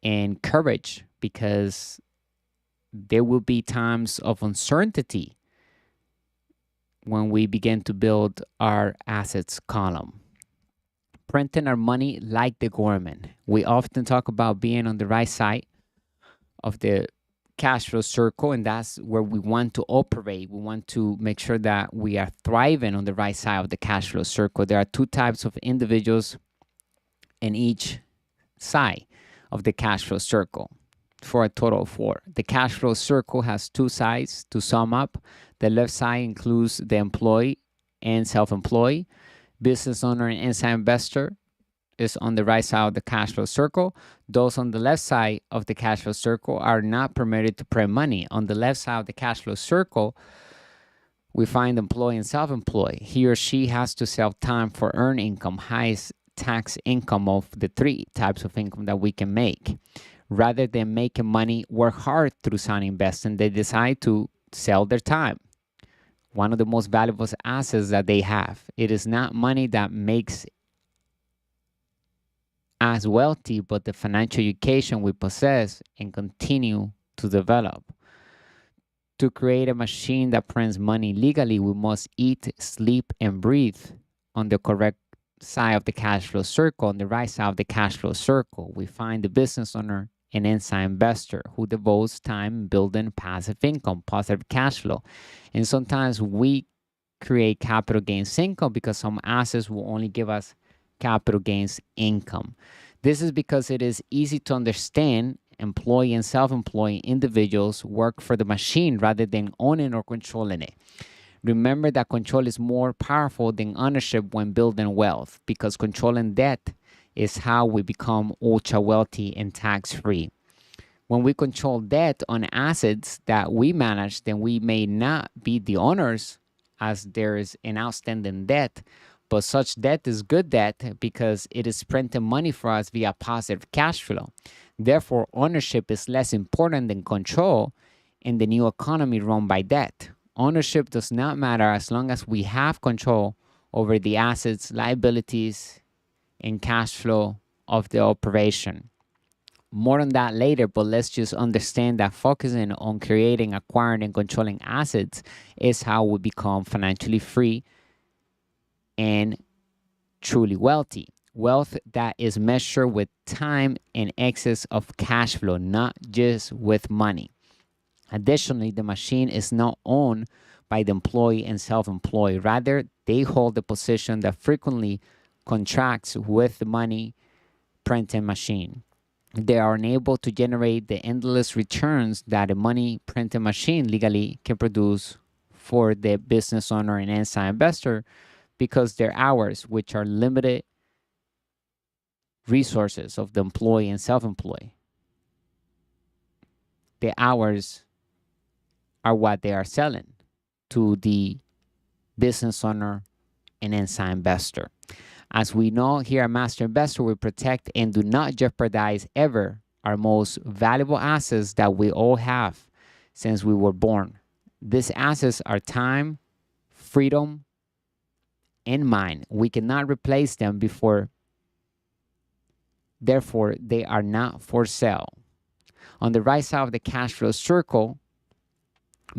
and courage, because there will be times of uncertainty when we begin to build our assets column. Printing our money like the government. We often talk about being on the right side of the cash flow circle, and that's where we want to operate. We want to make sure that we are thriving on the right side of the cash flow circle. There are two types of individuals in each side of the cash flow circle, for a total of 4. The cash flow circle has 2 sides. To sum up, the left side includes the employee and self-employed. Business owner and inside investor is on the right side of the cash flow circle. Those on the left side of the cash flow circle are not permitted to print money. On the left side of the cash flow circle, we find employee and self-employed. He or she has to sell time for earned income, highest tax income of the 3 types of income that we can make. Rather than making money, work hard through sound investing, they decide to sell their time. One of the most valuable assets that they have. It is not money that makes us wealthy, but the financial education we possess and continue to develop. To create a machine that prints money legally, we must eat, sleep, and breathe on the correct side of the cash flow circle. On the right side of the cash flow circle, we find the business owner and inside investor who devotes time building passive income, positive cash flow. And sometimes we create capital gains income because some assets will only give us capital gains income. This is because it is easy to understand. Employee and self-employed individuals work for the machine rather than owning or controlling it. Remember that control is more powerful than ownership when building wealth, because controlling debt is how we become ultra wealthy and tax-free. When we control debt on assets that we manage, then we may not be the owners as there is an outstanding debt, but such debt is good debt because it is printing money for us via positive cash flow. Therefore, ownership is less important than control in the new economy run by debt. Ownership does not matter as long as we have control over the assets, liabilities, and cash flow of the operation. More on that later, but let's just understand that focusing on creating, acquiring, and controlling assets is how we become financially free and truly wealthy. Wealth that is measured with time and excess of cash flow, not just with money. Additionally, the machine is not owned by the employee and self-employed. Rather, they hold the position that frequently contracts with the money printing machine. They are unable to generate the endless returns that a money printing machine legally can produce for the business owner and inside investor because their hours, which are limited resources of the employee and self-employed, the hours are what they are selling to the business owner and inside investor. As we know here at Master Investor, we protect and do not jeopardize ever our most valuable assets that we all have since we were born. These assets are time, freedom, and mind. We cannot replace them before, therefore, they are not for sale. On the right side of the cash flow circle,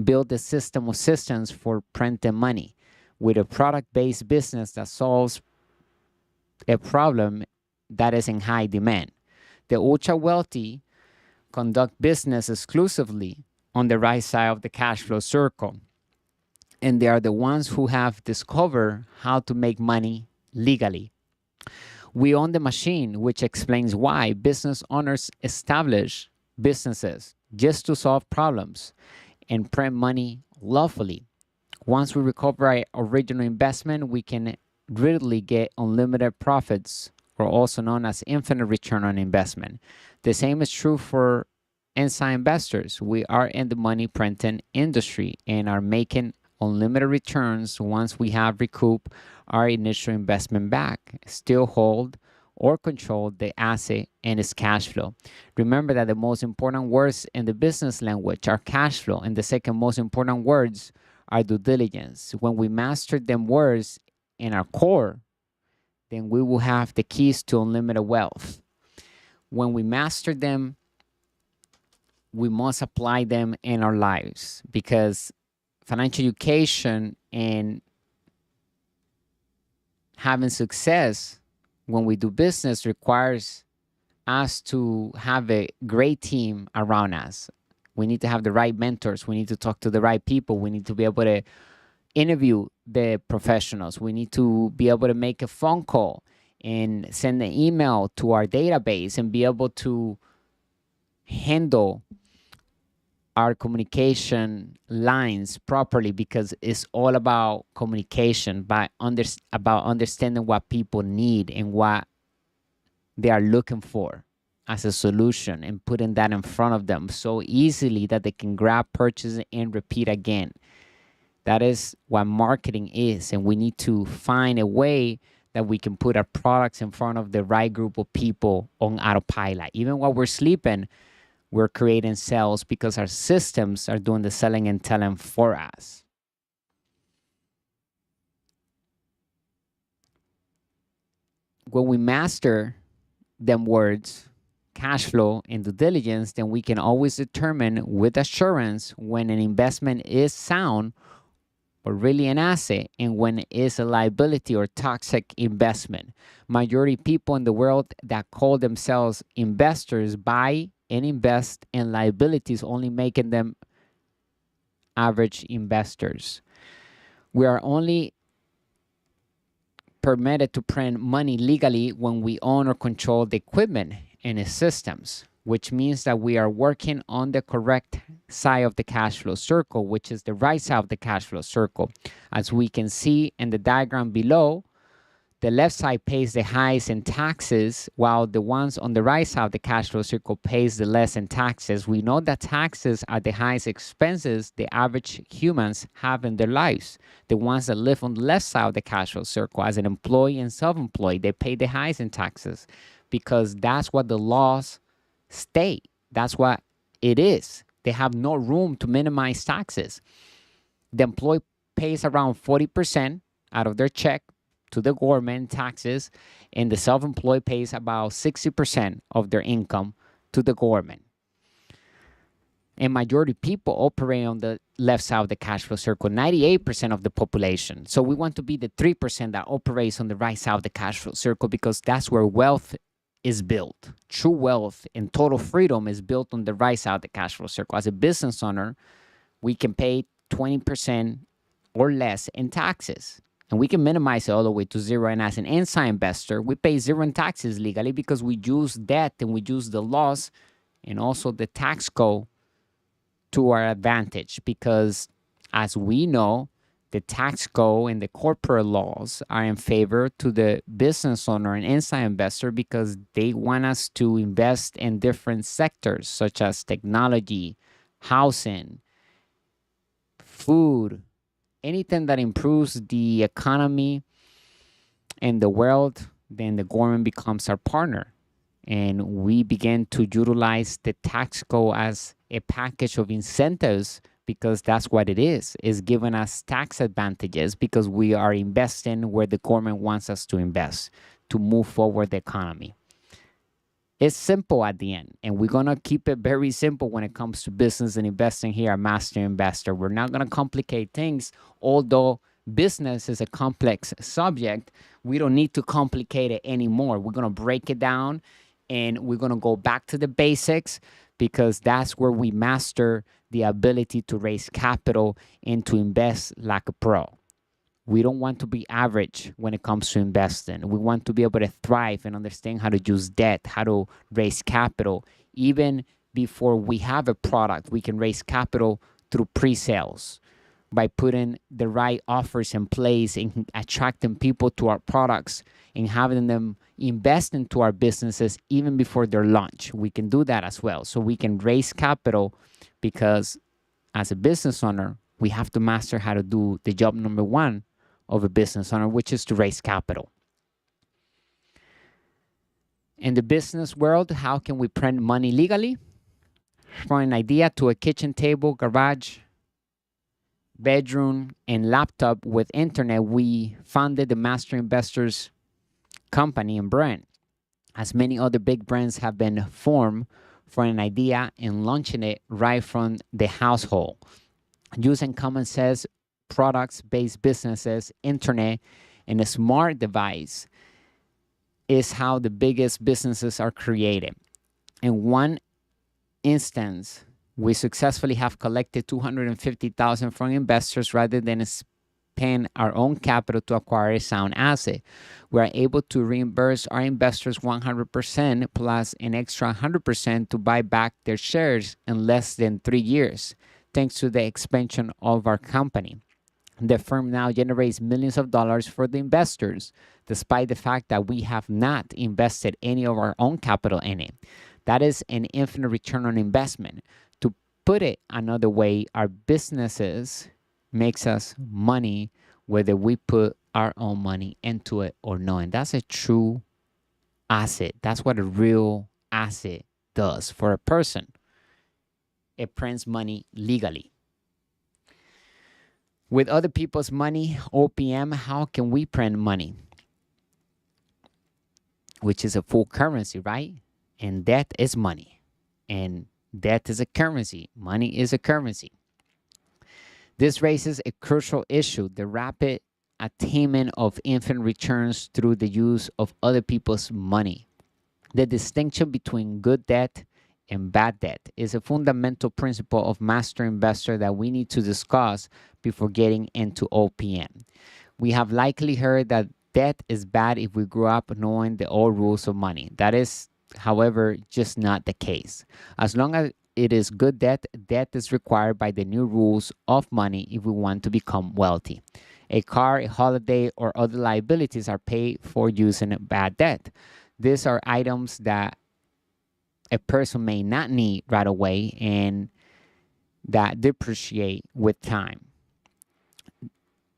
build a system of systems for printing money with a product-based business that solves a problem that is in high demand. The ultra wealthy conduct business exclusively on the right side of the cash flow circle, and they are the ones who have discovered how to make money legally. We own the machine, which explains why business owners establish businesses just to solve problems and print money lawfully. Once we recover our original investment, we can readily get unlimited profits, or also known as infinite return on investment. The same is true for inside investors. We are in the money printing industry and are making unlimited returns once we have recouped our initial investment back, still hold or control the asset and its cash flow. Remember that the most important words in the business language are cash flow, and the second most important words are due diligence. When we master them words in our core, then we will have the keys to unlimited wealth. When we master them, we must apply them in our lives because financial education and having success when we do business requires us to have a great team around us. We need to have the right mentors. We need to talk to the right people. We need to be able to interview the professionals. We need to be able to make a phone call and send an email to our database and be able to handle our communication lines properly because it's all about communication, about understanding what people need and what they are looking for as a solution and putting that in front of them so easily that they can grab, purchase, and repeat again. That is what marketing is, and we need to find a way that we can put our products in front of the right group of people on autopilot. Even while we're sleeping, we're creating sales because our systems are doing the selling and telling for us. When we master them words, cash flow, and due diligence, then we can always determine with assurance when an investment is sound or really an asset and when it is a liability or toxic investment. Majority of people in the world that call themselves investors buy and invest in liabilities, only making them average investors. We are only permitted to print money legally when we own or control the equipment and its systems, which means that we are working on the correct side of the cash flow circle, which is the right side of the cash flow circle. As we can see in the diagram below, The left side pays the highest in taxes, while the ones on the right side of the cash flow circle pays the less in taxes. We know that taxes are the highest expenses the average humans have in their lives. The ones that live on the left side of the cash flow circle as an employee and self-employed, they pay the highest in taxes because that's what the laws state. That's what it is. They have no room to minimize taxes. The employee pays around 40% out of their check to the government taxes, and the self-employed pays about 60% of their income to the government. And majority of people operate on the left side of the cash flow circle, 98% of the population. So we want to be the 3% that operates on the right side of the cash flow circle because that's where wealth is built. True wealth and total freedom is built on the right side of the cash flow circle. As a business owner, we can pay 20% or less in taxes. And we can minimize it all the way to zero. And as an inside investor, we pay zero in taxes legally because we use debt and we use the laws and also the tax code to our advantage. Because as we know, the tax code and the corporate laws are in favor to the business owner and inside investor because they want us to invest in different sectors such as technology, housing, food, anything that improves the economy and the world. Then the government becomes our partner. And we begin to utilize the tax code as a package of incentives because that's what it is giving us tax advantages because we are investing where the government wants us to invest to move forward the economy. It's simple at the end, and we're going to keep it very simple when it comes to business and investing here at Master Investor. We're not going to complicate things. Although business is a complex subject, we don't need to complicate it anymore. We're going to break it down, and we're going to go back to the basics because that's where we master the ability to raise capital and to invest like a pro. We don't want to be average when it comes to investing. We want to be able to thrive and understand how to use debt, how to raise capital. Even before we have a product, we can raise capital through pre-sales by putting the right offers in place and attracting people to our products and having them invest into our businesses even before their launch. We can do that as well. So we can raise capital because as a business owner, we have to master how to do the job number one of a business owner, which is to raise capital. In the business world, how can we print money legally? From an idea to a kitchen table, garage, bedroom, and laptop with internet, we founded the Master Investors company and brand. As many other big brands have been formed from an idea and launching it right from the household. Using common sense products-based businesses, internet, and a smart device is how the biggest businesses are created. In one instance, we successfully have collected $250,000 from investors rather than spend our own capital to acquire a sound asset. We are able to reimburse our investors 100% plus an extra 100% to buy back their shares in less than 3 years, thanks to the expansion of our company. The firm now generates millions of dollars for the investors, despite the fact that we have not invested any of our own capital in it. That is an infinite return on investment. To put it another way, our businesses makes us money whether we put our own money into it or not. And that's a true asset. That's what a real asset does for a person. It prints money legally. With other people's money, OPM, how can we print money? Which is a full currency, right? And debt is money. And debt is a currency. Money is a currency. This raises a crucial issue, the rapid attainment of infinite returns through the use of other people's money. The distinction between good debt and bad debt is a fundamental principle of Master Investor that we need to discuss before getting into OPM. We have likely heard that debt is bad if we grew up knowing the old rules of money. That is, however, just not the case. As long as it is good debt, debt is required by the new rules of money if we want to become wealthy. A car, a holiday, or other liabilities are paid for using a bad debt. These are items that a person may not need right away and that depreciate with time.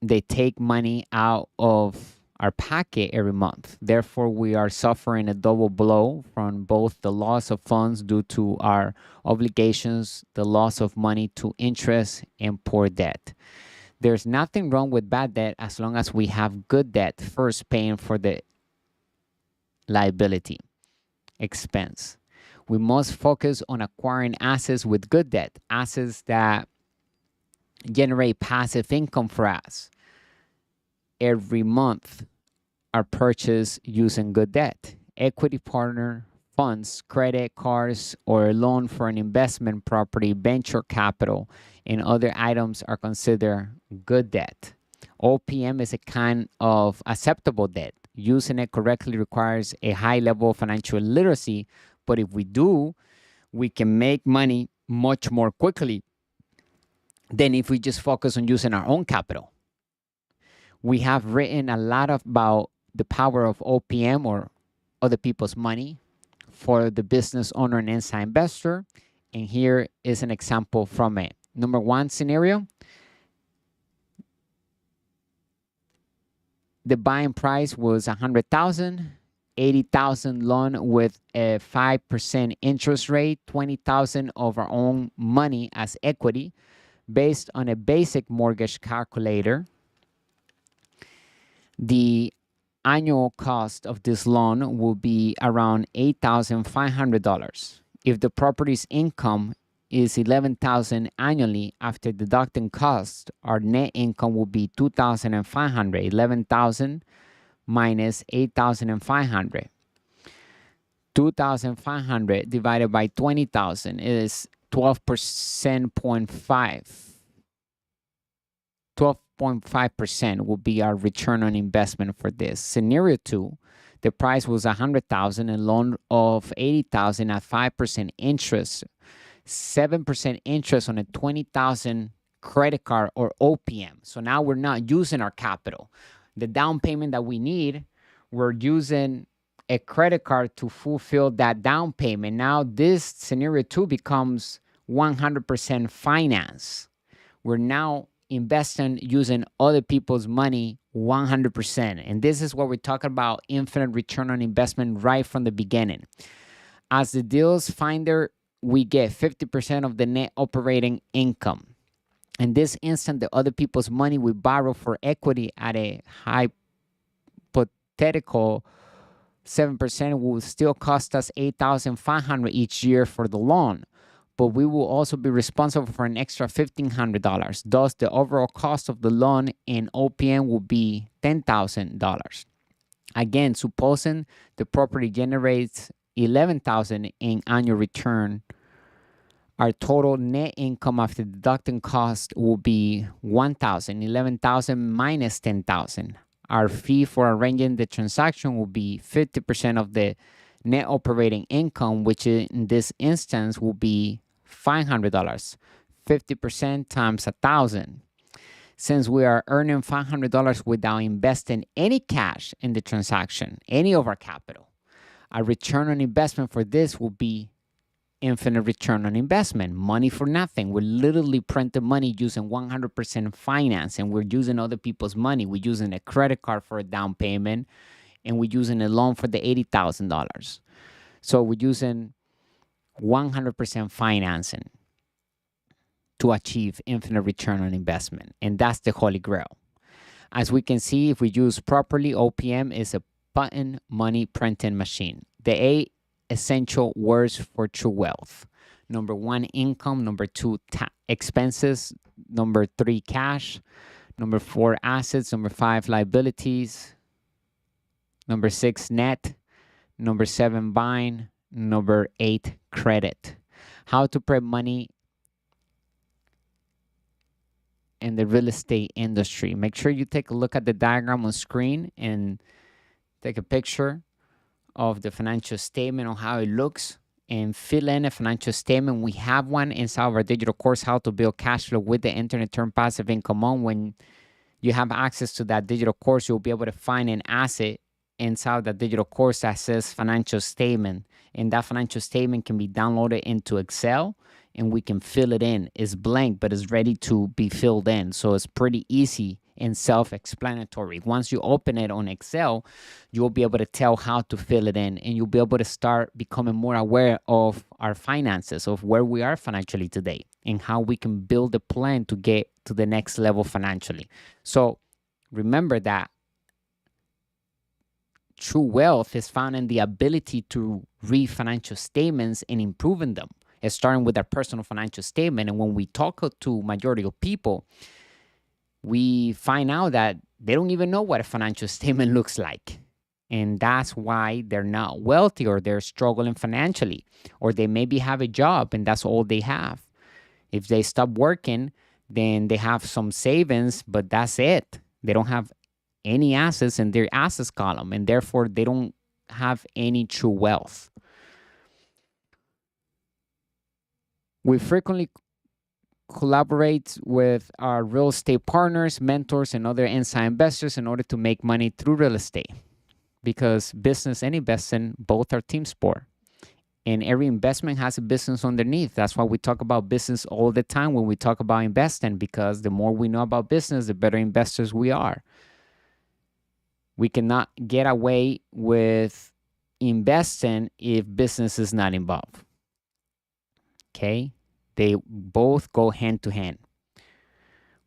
They take money out of our pocket every month. Therefore, we are suffering a double blow from both the loss of funds due to our obligations, the loss of money to interest, and poor debt. There's nothing wrong with bad debt as long as we have good debt first paying for the liability expense. We must focus on acquiring assets with good debt, assets that generate passive income for us every month are purchased using good debt. Equity partner funds, credit cards, or a loan for an investment property, venture capital, and other items are considered good debt. OPM is a kind of acceptable debt. Using it correctly requires a high level of financial literacy, but if we do, we can make money much more quickly than if we just focus on using our own capital. We have written a lot about the power of OPM or other people's money for the business owner and inside investor. And here is an example from it. Number one scenario, the buying price was $100,000, $80,000 loan with a 5% interest rate, $20,000 of our own money as equity based on a basic mortgage calculator. The annual cost of this loan will be around $8,500. If the property's income is $11,000 annually after deducting costs, our net income will be $2,500. $11,000 minus $8,500. $2,500 divided by $20,000 is 12.5% will be our return on investment for this. Scenario 2, the price was $100,000 and loan of $80,000 at 5% interest, 7% interest on a $20,000 credit card or OPM. So now we're not using our capital. The down payment that we need, we're using a credit card to fulfill that down payment. Now this scenario 2 becomes 100% finance. We're now investing using other people's money 100%. And this is what we're talking about, infinite return on investment right from the beginning. As the deals finder, we get 50% of the net operating income. In this instant, the other people's money we borrow for equity at a hypothetical 7% will still cost us $8,500 each year for the loan. But we will also be responsible for an extra $1,500. Thus, the overall cost of the loan in OPM will be $10,000. Again, supposing the property generates $11,000 in annual return, our total net income after deducting cost will be $1,000. $11,000 minus $10,000. Our fee for arranging the transaction will be 50% of the net operating income, which in this instance will be $500. 50% times 1,000. Since we are earning $500 without investing any cash in the transaction, any of our capital, our return on investment for this will be infinite return on investment. Money for nothing. We're literally printing money using 100% finance, and we're using other people's money. We're using a credit card for a down payment, and we're using a loan for the $80,000. So we're using 100% financing to achieve infinite return on investment. And that's the holy grail. As we can see, if we use properly, OPM is a button money printing machine. The 8 essential words for true wealth. Number 1, income. Number 2, expenses. Number 3, cash. Number 4, assets. Number 5, liabilities. Number 6, net. Number 7, buying. Number 8, credit. How to prep money in the real estate industry. Make sure you take a look at the diagram on screen and take a picture of the financial statement on how it looks and fill in a financial statement. We have one inside of our digital course, How to Build Cash Flow with the Internet, Turn Passive Income On. When you have access to that digital course, you'll be able to find an asset inside that digital course that says financial statement. And that financial statement can be downloaded into Excel and we can fill it in. It's blank, but it's ready to be filled in. So it's pretty easy and self-explanatory. Once you open it on Excel, you'll be able to tell how to fill it in, and you'll be able to start becoming more aware of our finances, of where we are financially today, and how we can build a plan to get to the next level financially. So remember that true wealth is found in the ability to read financial statements and improving them. It's starting with our personal financial statement. And when we talk to majority of people, we find out that they don't even know what a financial statement looks like. And that's why they're not wealthy, or they're struggling financially, or they maybe have a job and that's all they have. If they stop working, then they have some savings, but that's it. They don't have any assets in their assets column, and therefore they don't have any true wealth. We frequently collaborate with our real estate partners, mentors, and other inside investors in order to make money through real estate, because business and investing both are team sport. And every investment has a business underneath. That's why we talk about business all the time when we talk about investing, because the more we know about business, the better investors we are. We cannot get away with investing if business is not involved. Okay? They both go hand to hand.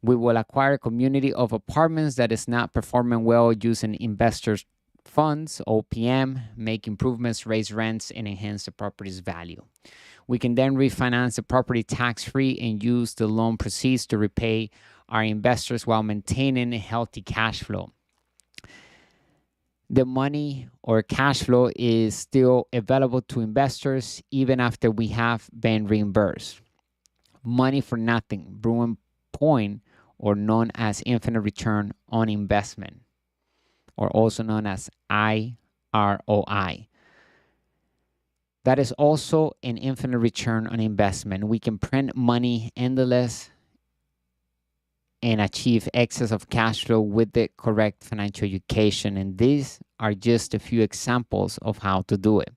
We will acquire a community of apartments that is not performing well using investors' funds, OPM, make improvements, raise rents, and enhance the property's value. We can then refinance the property tax-free and use the loan proceeds to repay our investors while maintaining a healthy cash flow. The money or cash flow is still available to investors even after we have been reimbursed. Money for nothing, brewing point, or known as infinite return on investment, or also known as IROI. That is also an infinite return on investment. We can print money endless and achieve excess of cash flow with the correct financial education. And these are just a few examples of how to do it.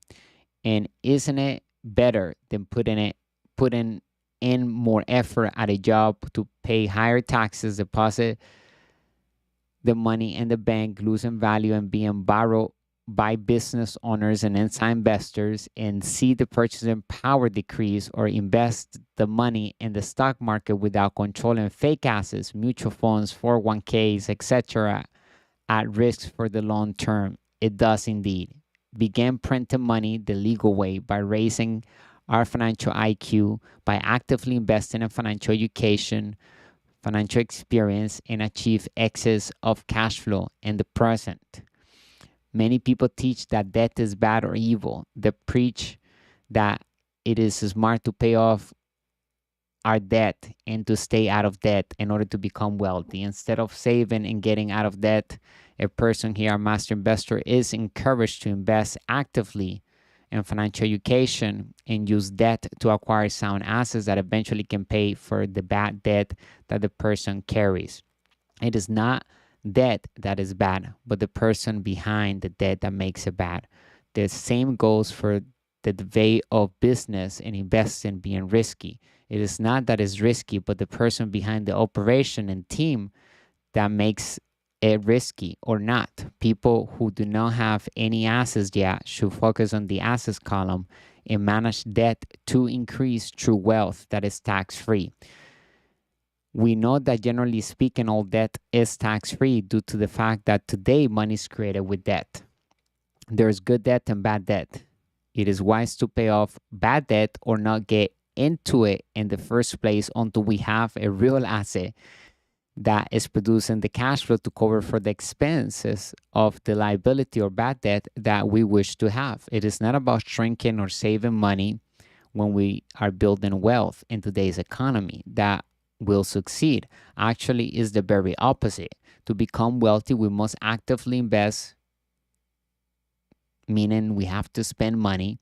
And isn't it better than putting in more effort at a job to pay higher taxes, deposit the money in the bank, losing value, and being borrowed by business owners and inside investors, and see the purchasing power decrease, or invest the money in the stock market without controlling fake assets, mutual funds, 401ks, etc., at risk for the long term? It does indeed. Begin printing money the legal way by raising our financial IQ, by actively investing in financial education, financial experience, and achieve excess of cash flow in the present. Many people teach that debt is bad or evil. They preach that it is smart to pay off our debt and to stay out of debt in order to become wealthy. Instead of saving and getting out of debt, a person here, a master investor, is encouraged to invest actively in financial education and use debt to acquire sound assets that eventually can pay for the bad debt that the person carries. It is not debt that is bad, but the person behind the debt that makes it bad. The same goes for the way of business and investing being risky. It is not that it's risky, but the person behind the operation and team that makes it risky or not. People who do not have any assets yet should focus on the assets column and manage debt to increase true wealth that is tax-free. We know that generally speaking, all debt is tax-free due to the fact that today money is created with debt. There is good debt and bad debt. It is wise to pay off bad debt or not get into it in the first place until we have a real asset that is producing the cash flow to cover for the expenses of the liability or bad debt that we wish to have. It is not about shrinking or saving money when we are building wealth in today's economy that will succeed. Actually, is the very opposite. To become wealthy, we must actively invest, meaning we have to spend money,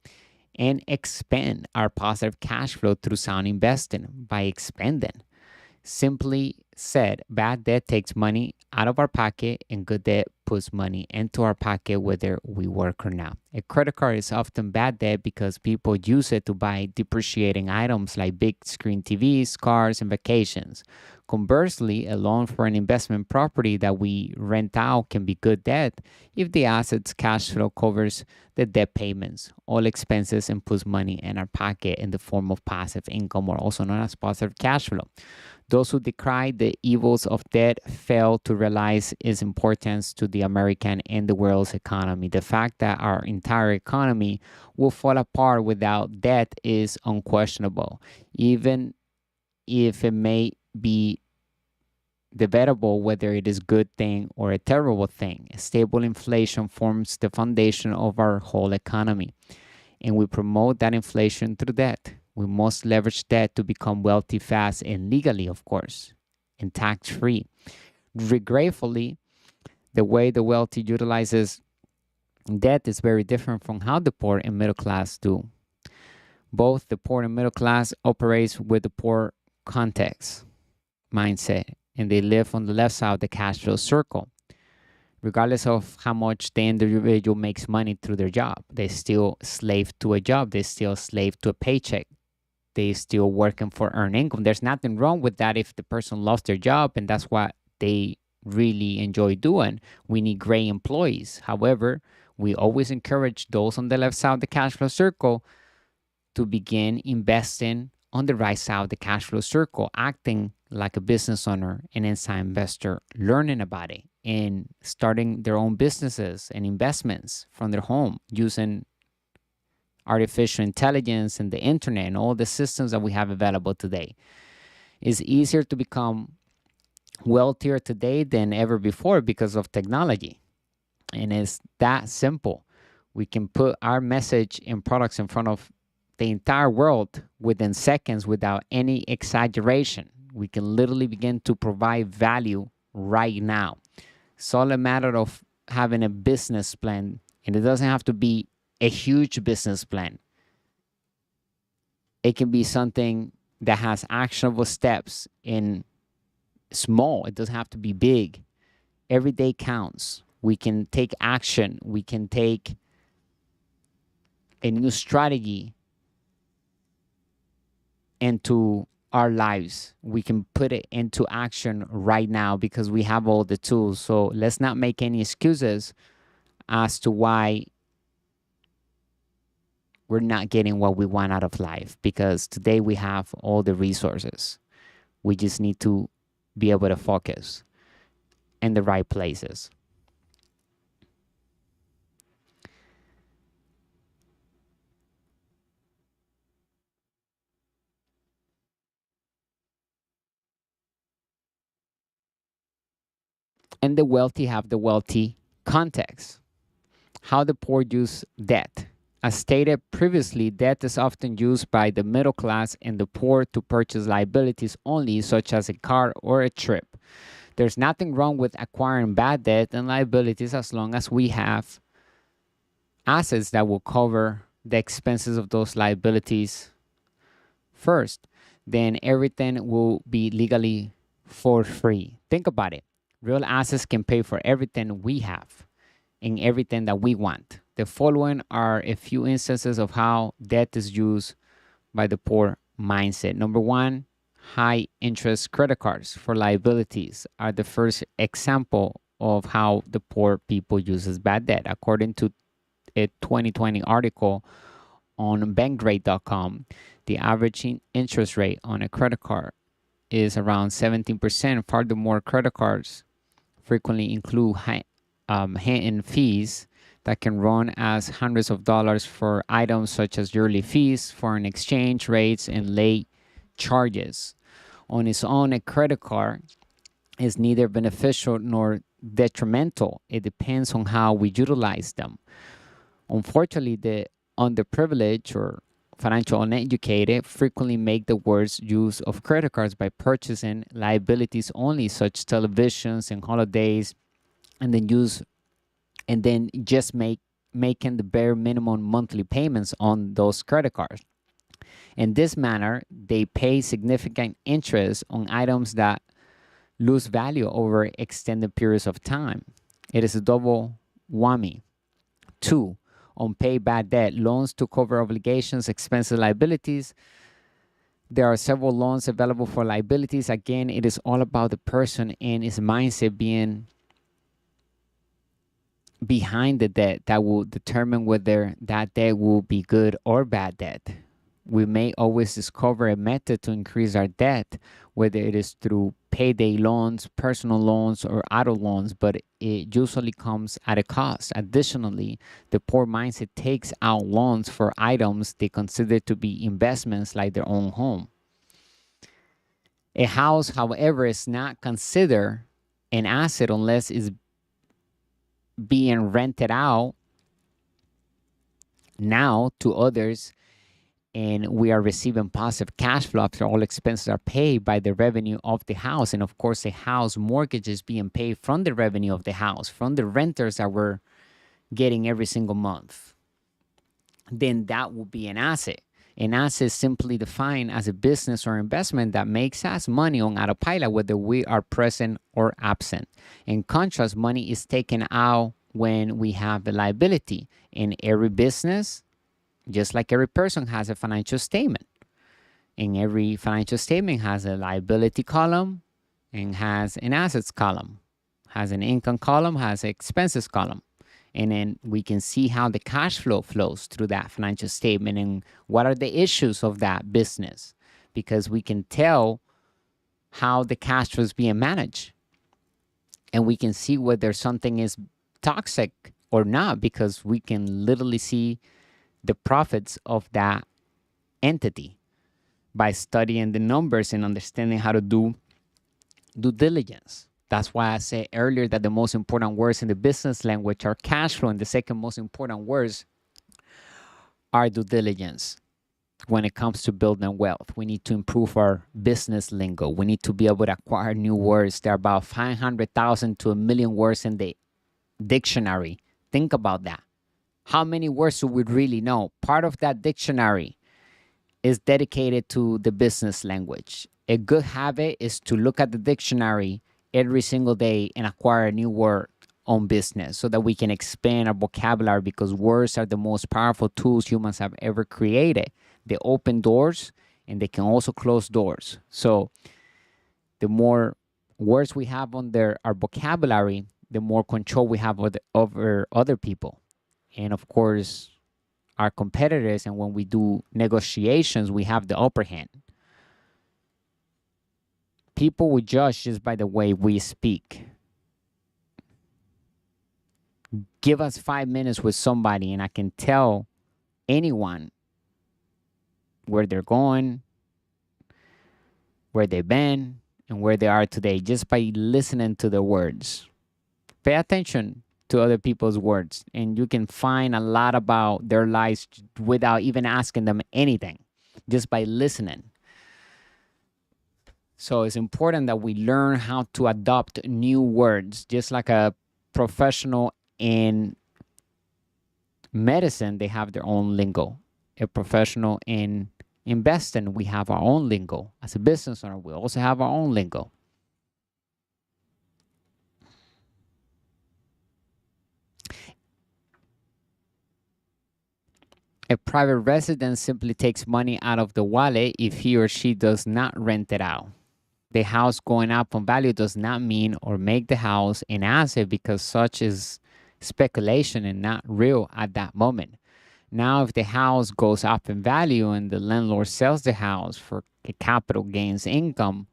and expend our positive cash flow through sound investing by expending. Simply said, bad debt takes money out of our pocket and good debt puts money into our pocket whether we work or not. A credit card is often bad debt because people use it to buy depreciating items like big screen TVs, cars, and vacations. Conversely, a loan for an investment property that we rent out can be good debt if the asset's cash flow covers the debt payments, all expenses, and puts money in our pocket in the form of passive income, or also known as positive cash flow. Those who decry the evils of debt fail to realize its importance to the American and the world's economy. The fact that our entire economy will fall apart without debt is unquestionable, even if it may be debatable whether it is a good thing or a terrible thing. Stable inflation forms the foundation of our whole economy, and we promote that inflation through debt. We must leverage debt to become wealthy fast and legally, of course, and tax free. Regretfully, the way the wealthy utilizes debt is very different from how the poor and middle class do. Both the poor and middle class operates with the poor context mindset, and they live on the left side of the cash flow circle. Regardless of how much the individual makes money through their job, they still slave to a job. They still slave to a paycheck. They still working for earned income. There's nothing wrong with that if the person lost their job and that's what they really enjoy doing. We need great employees. However, we always encourage those on the left side of the cash flow circle to begin investing on the right side of the cash flow circle, acting like a business owner, an inside investor, learning about it, and starting their own businesses and investments from their home using artificial intelligence and the internet and all the systems that we have available today. It's easier to become wealthier today than ever before because of technology. And it's that simple. We can put our message and products in front of the entire world within seconds without any exaggeration. We can literally begin to provide value right now. It's all a matter of having a business plan, and it doesn't have to be a huge business plan. It can be something that has actionable steps in small. It doesn't have to be big. Every day counts. We can take action. We can take a new strategy into our lives. We can put it into action right now because we have all the tools. So let's not make any excuses as to why we're not getting what we want out of life, because today we have all the resources. We just need to be able to focus in the right places. And the wealthy have the wealthy context. How the poor use debt. As stated previously, debt is often used by the middle class and the poor to purchase liabilities only, such as a car or a trip. There's nothing wrong with acquiring bad debt and liabilities as long as we have assets that will cover the expenses of those liabilities first. Then everything will be legally for free. Think about it. Real assets can pay for everything we have and everything that we want. The following are a few instances of how debt is used by the poor mindset. Number one, high interest credit cards for liabilities are the first example of how the poor people uses bad debt. According to a 2020 article on bankrate.com, the average interest rate on a credit card is around 17%. Furthermore, credit cards frequently include hidden fees that can run as hundreds of dollars for items such as yearly fees, foreign exchange rates, and late charges. On its own, a credit card is neither beneficial nor detrimental. It depends on how we utilize them. Unfortunately, the underprivileged or financial uneducated frequently make the worst use of credit cards by purchasing liabilities only, such as televisions and holidays, and then just making the bare minimum monthly payments on those credit cards. In this manner, they pay significant interest on items that lose value over extended periods of time. It is a double whammy. 2, unpaid bad debt, loans to cover obligations, expenses, liabilities. There are several loans available for liabilities. Again, it is all about the person and his mindset being behind the debt that will determine whether that debt will be good or bad debt. We may always discover a method to increase our debt, whether it is through payday loans, personal loans, or auto loans, but it usually comes at a cost. Additionally, the poor mindset takes out loans for items they consider to be investments like their own home. A house, however, is not considered an asset unless it's being rented out now to others, and we are receiving positive cash flow after all expenses are paid by the revenue of the house. And of course, the house mortgage is being paid from the revenue of the house, from the renters that we're getting every single month. Then that will be an asset. An asset is simply defined as a business or investment that makes us money on autopilot, whether we are present or absent. In contrast, money is taken out when we have a liability. In every business, just like every person has a financial statement. And every financial statement has a liability column and has an assets column, has an income column, has an expenses column. And then we can see how the cash flow flows through that financial statement and what are the issues of that business, because we can tell how the cash flow is being managed. And we can see whether something is toxic or not, because we can literally see the profits of that entity by studying the numbers and understanding how to do due diligence. That's why I said earlier that the most important words in the business language are cash flow, and the second most important words are due diligence. When it comes to building wealth, we need to improve our business lingo. We need to be able to acquire new words. There are about 500,000 to 1,000,000 words in the dictionary. Think about that. How many words do we really know? Part of that dictionary is dedicated to the business language. A good habit is to look at the dictionary every single day and acquire a new word on business so that we can expand our vocabulary, because words are the most powerful tools humans have ever created. They open doors and they can also close doors. So the more words we have on our vocabulary, the more control we have over other people. And of course, our competitors, and when we do negotiations, we have the upper hand. People will judge just by the way we speak. Give us 5 minutes with somebody and I can tell anyone where they're going, where they've been, and where they are today just by listening to their words. Pay attention to other people's words, and you can find a lot about their lives without even asking them anything, just by listening. So it's important that we learn how to adopt new words, just like a professional in medicine, they have their own lingo. A professional in investing, we have our own lingo. As a business owner, we also have our own lingo. A private resident simply takes money out of the wallet if he or she does not rent it out. The house going up in value does not mean or make the house an asset, because such is speculation and not real at that moment. Now, if the house goes up in value and the landlord sells the house for a capital gains income,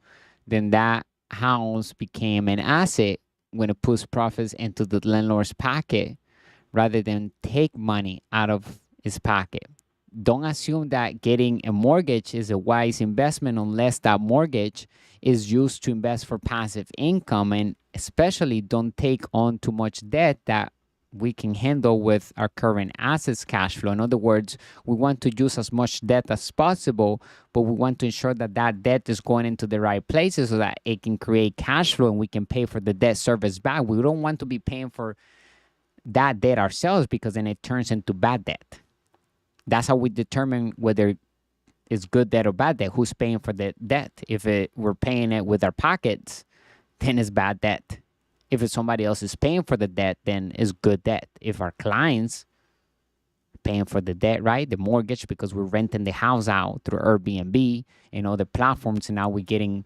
then that house became an asset when it puts profits into the landlord's pocket rather than take money out of his pocket. Don't assume that getting a mortgage is a wise investment unless that mortgage is used to invest for passive income, and especially don't take on too much debt that we can handle with our current assets cash flow. In other words, we want to use as much debt as possible, but we want to ensure that that debt is going into the right places so that it can create cash flow and we can pay for the debt service back. We don't want to be paying for that debt ourselves, because then it turns into bad debt. That's how we determine whether it's good debt or bad debt. Who's paying for the debt? If we're paying it with our pockets, then it's bad debt. If it's somebody else is paying for the debt, then it's good debt. If our clients paying for the debt, right, the mortgage, because we're renting the house out through Airbnb and other platforms, and now we're getting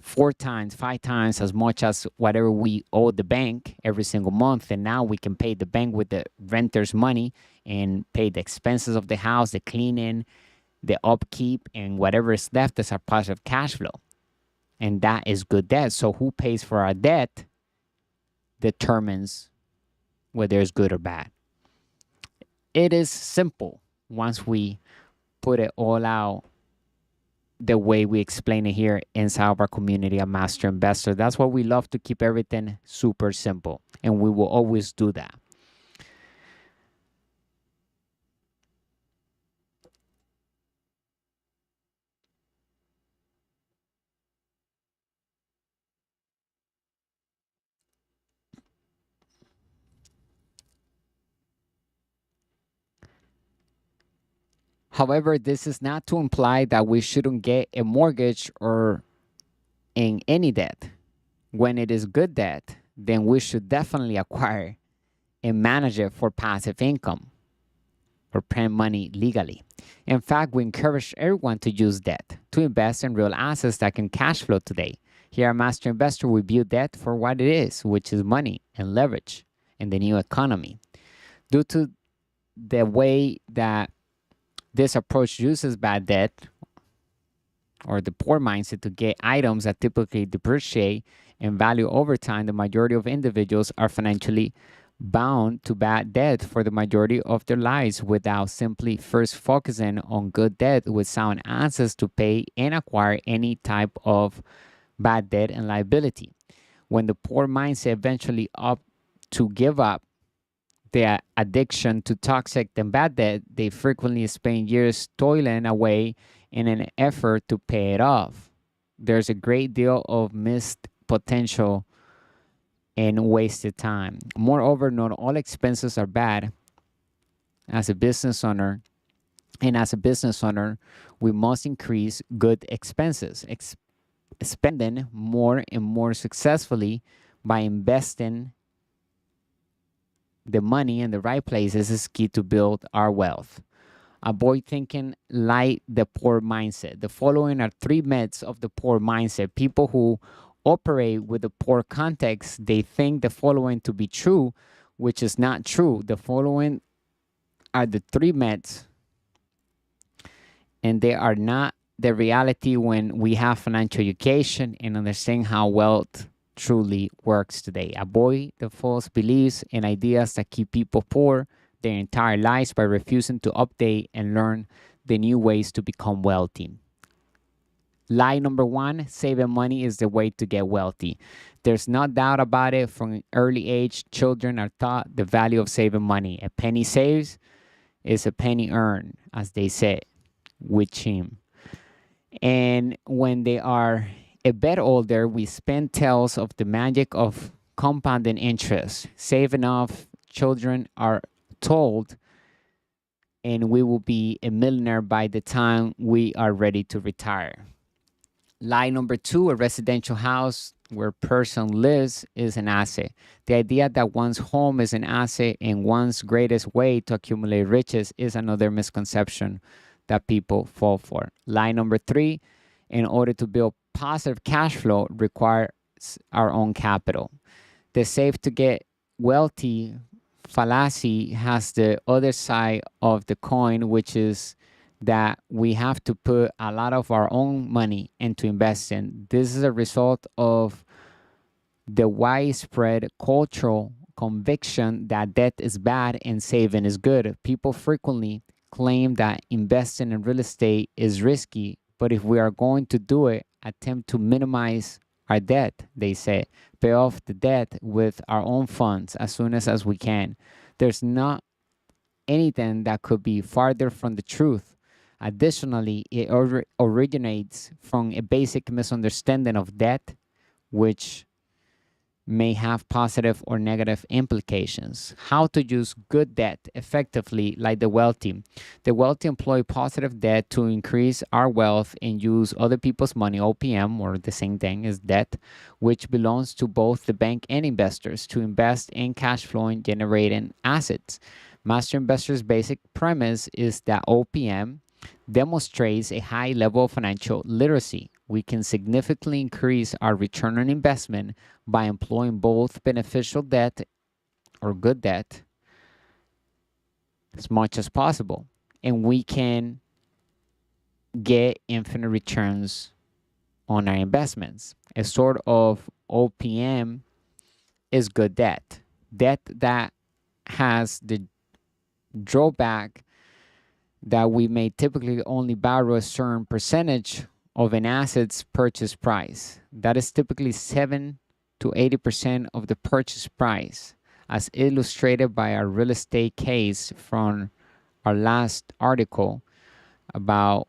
4 times, 5 times as much as whatever we owe the bank every single month. And now we can pay the bank with the renter's money and pay the expenses of the house, the cleaning, the upkeep, and whatever is left as our positive cash flow. And that is good debt. So who pays for our debt determines whether it's good or bad. It is simple once we put it all out the way we explain it here inside of our community of Master Investor. That's why we love to keep everything super simple, and we will always do that. However, this is not to imply that we shouldn't get a mortgage or in any debt. When it is good debt, then we should definitely acquire and manage it for passive income or print money legally. In fact, we encourage everyone to use debt to invest in real assets that can cash flow today. Here at Master Investor, we view debt for what it is, which is money and leverage in the new economy. Due to the way that this approach uses bad debt or the poor mindset to get items that typically depreciate in value over time, the majority of individuals are financially bound to bad debt for the majority of their lives without simply first focusing on good debt with sound assets to pay and acquire any type of bad debt and liability. When the poor mindset eventually opt to give up their addiction to toxic and bad debt, they frequently spend years toiling away in an effort to pay it off. There's a great deal of missed potential and wasted time. Moreover, not all expenses are bad. As a business owner, we must increase good expenses, spending more and more successfully by investing the money in the right places is key to build our wealth. Avoid thinking like the poor mindset. The following are 3 myths of the poor mindset. People who operate with a poor context, they think the following to be true, which is not true. The following are the 3 myths, and they are not the reality when we have financial education and understand how wealth truly works today. Avoid the false beliefs and ideas that keep people poor their entire lives by refusing to update and learn the new ways to become wealthy. Lie number 1, saving money is the way to get wealthy. There's no doubt about it. From an early age, children are taught the value of saving money. A penny saved is a penny earned, as they say, with him. And when they are a bit older, we spend tales of the magic of compounding interest. Save enough, children are told, and we will be a millionaire by the time we are ready to retire. Lie number 2, a residential house where a person lives is an asset. The idea that one's home is an asset and one's greatest way to accumulate riches is another misconception that people fall for. Lie number 3, in order to build positive cash flow requires our own capital. The save to get wealthy fallacy has the other side of the coin, which is that we have to put a lot of our own money into investing. This is a result of the widespread cultural conviction that debt is bad and saving is good. People frequently claim that investing in real estate is risky, but if we are going to do it, attempt to minimize our debt, they say. Pay off the debt with our own funds as soon as we can. There's not anything that could be farther from the truth. Additionally, it originates from a basic misunderstanding of debt, which may have positive or negative implications. How to use good debt effectively, like the wealthy. The wealthy employ positive debt to increase our wealth and use other people's money, OPM, or the same thing as debt, which belongs to both the bank and investors, to invest in cash flowing generating assets. Master Investor's basic premise is that OPM demonstrates a high level of financial literacy. We can significantly increase our return on investment by employing both beneficial debt or good debt as much as possible. And we can get infinite returns on our investments. A sort of OPM is good debt. Debt that has the drawback that we may typically only borrow a certain percentage of an asset's purchase price. That is typically 7 to 80% of the purchase price, as illustrated by our real estate case from our last article about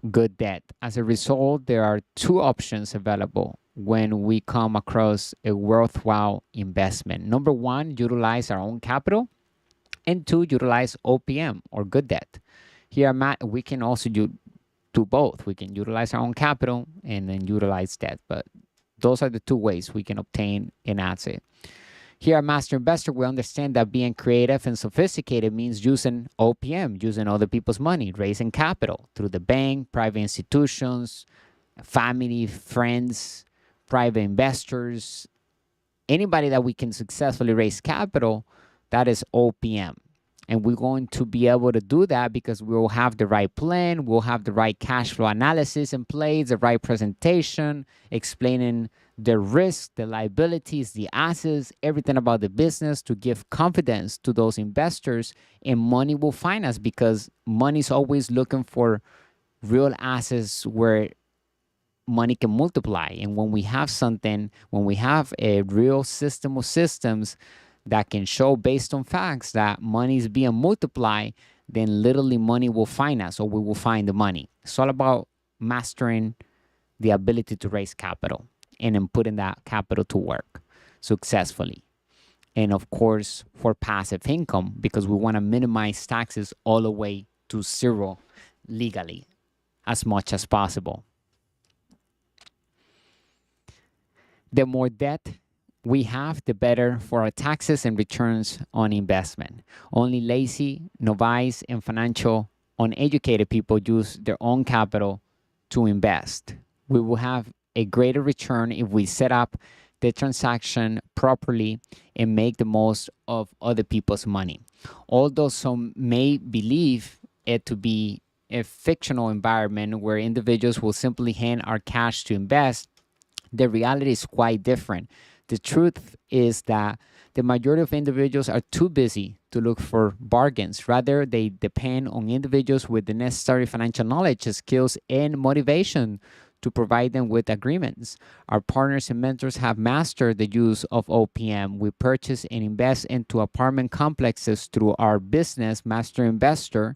good debt. As a result, there are two options available when we come across a worthwhile investment. Number one, utilize our own capital, and two, utilize OPM or good debt. Here, Matt, we can also do both. We can utilize our own capital and then utilize debt, but those are the two ways we can obtain an asset. Here at Master Investor, we understand that being creative and sophisticated means using OPM, using other people's money, raising capital through the bank, private institutions, family, friends, private investors, anybody that we can successfully raise capital, that is OPM. And we're going to be able to do that because we will have the right plan, we'll have the right cash flow analysis in place, the right presentation, explaining the risks, the liabilities, the assets, everything about the business to give confidence to those investors. And money will find us because money is always looking for real assets where money can multiply. And when we have something, when we have a real system of systems that can show based on facts that money is being multiplied, then literally money will find us, or we will find the money. It's all about mastering the ability to raise capital and then putting that capital to work successfully. And of course, for passive income, because we want to minimize taxes all the way to zero legally as much as possible. The more debt we have, the better for our taxes and returns on investment. Only lazy, novice, and financial uneducated people use their own capital to invest. We will have a greater return if we set up the transaction properly and make the most of other people's money. Although some may believe it to be a fictional environment where individuals will simply hand our cash to invest, the reality is quite different. The truth is that the majority of individuals are too busy to look for bargains. Rather, they depend on individuals with the necessary financial knowledge, skills, and motivation to provide them with agreements. Our partners and mentors have mastered the use of OPM. We purchase and invest into apartment complexes through our business, Master Investor.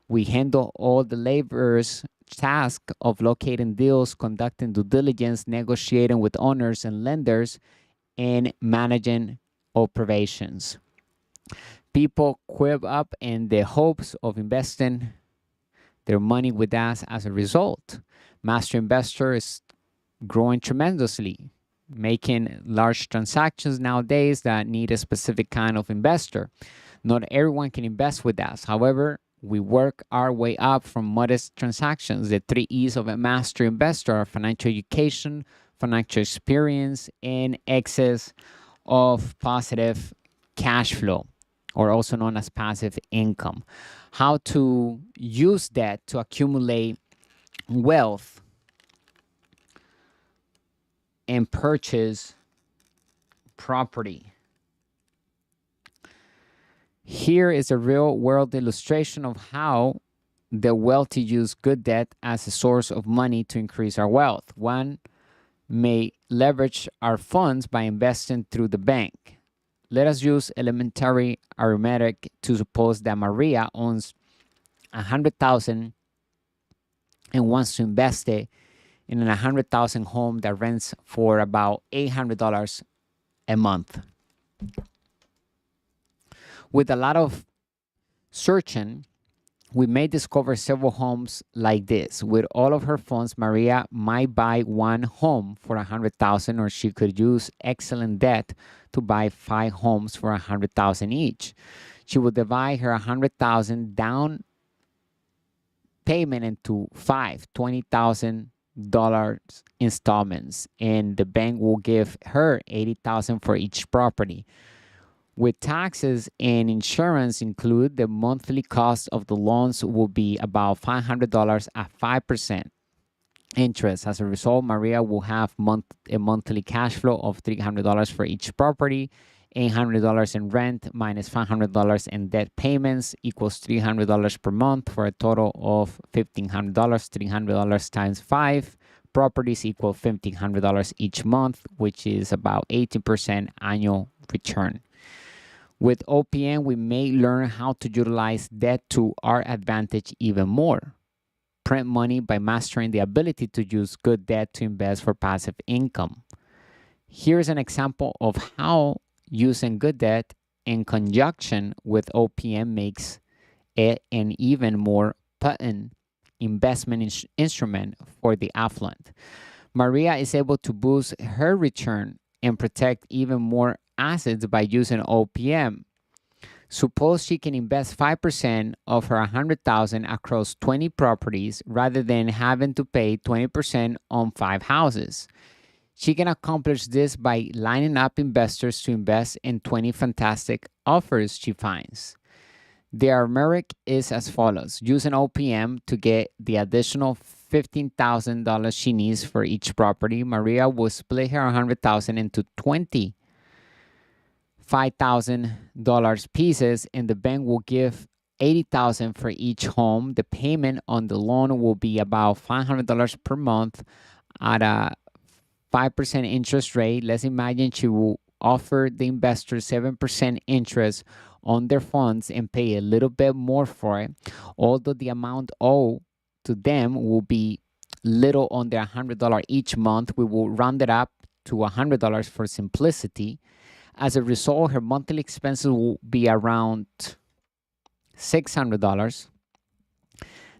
We handle all the laborers' task of locating deals, conducting due diligence, negotiating with owners and lenders, and managing operations. People quib up in the hopes of investing their money with us as a result. Master Investor is growing tremendously, making large transactions nowadays that need a specific kind of investor. Not everyone can invest with us. However, we work our way up from modest transactions. The 3 E's of a master investor are financial education, financial experience, and excess of positive cash flow, or also known as passive income. How to use that to accumulate wealth and purchase property. Here is a real world illustration of how the wealthy use good debt as a source of money to increase our wealth. One may leverage our funds by investing through the bank. Let us use elementary arithmetic to suppose that Maria owns $100,000 and wants to invest it in a $100,000 home that rents for about $800 a month. With a lot of searching, we may discover several homes like this. With all of her funds, Maria might buy one home for $100,000, or she could use excellent debt to buy 5 homes for $100,000 each. She will divide her $100,000 down payment into 5 $20,000 installments, and the bank will give her $80,000 for each property. With taxes and insurance included, the monthly cost of the loans will be about $500 at 5% interest. As a result, Maria will have a monthly cash flow of $300 for each property, $800 in rent minus $500 in debt payments equals $300 per month, for a total of $1,500. $300 times 5 properties equal $1,500 each month, which is about 18% annual return. With OPM, we may learn how to utilize debt to our advantage even more. Print money by mastering the ability to use good debt to invest for passive income. Here's an example of how using good debt in conjunction with OPM makes it an even more potent investment instrument for the affluent. Maria is able to boost her return and protect even more assets by using OPM. Suppose she can invest 5% of her $100,000 across 20 properties rather than having to pay 20% on 5 houses. She can accomplish this by lining up investors to invest in 20 fantastic offers she finds. The arithmetic is as follows. Using OPM to get the additional $15,000 she needs for each property, Maria will split her $100,000 into 20 $5,000 pieces, and the bank will give $80,000 for each home. The payment on the loan will be about $500 per month at a 5% interest rate. Let's imagine she will offer the investors 7% interest on their funds and pay a little bit more for it, although the amount owed to them will be little under $100 each month. We will round it up to $100 for simplicity. As a result, her monthly expenses will be around $600.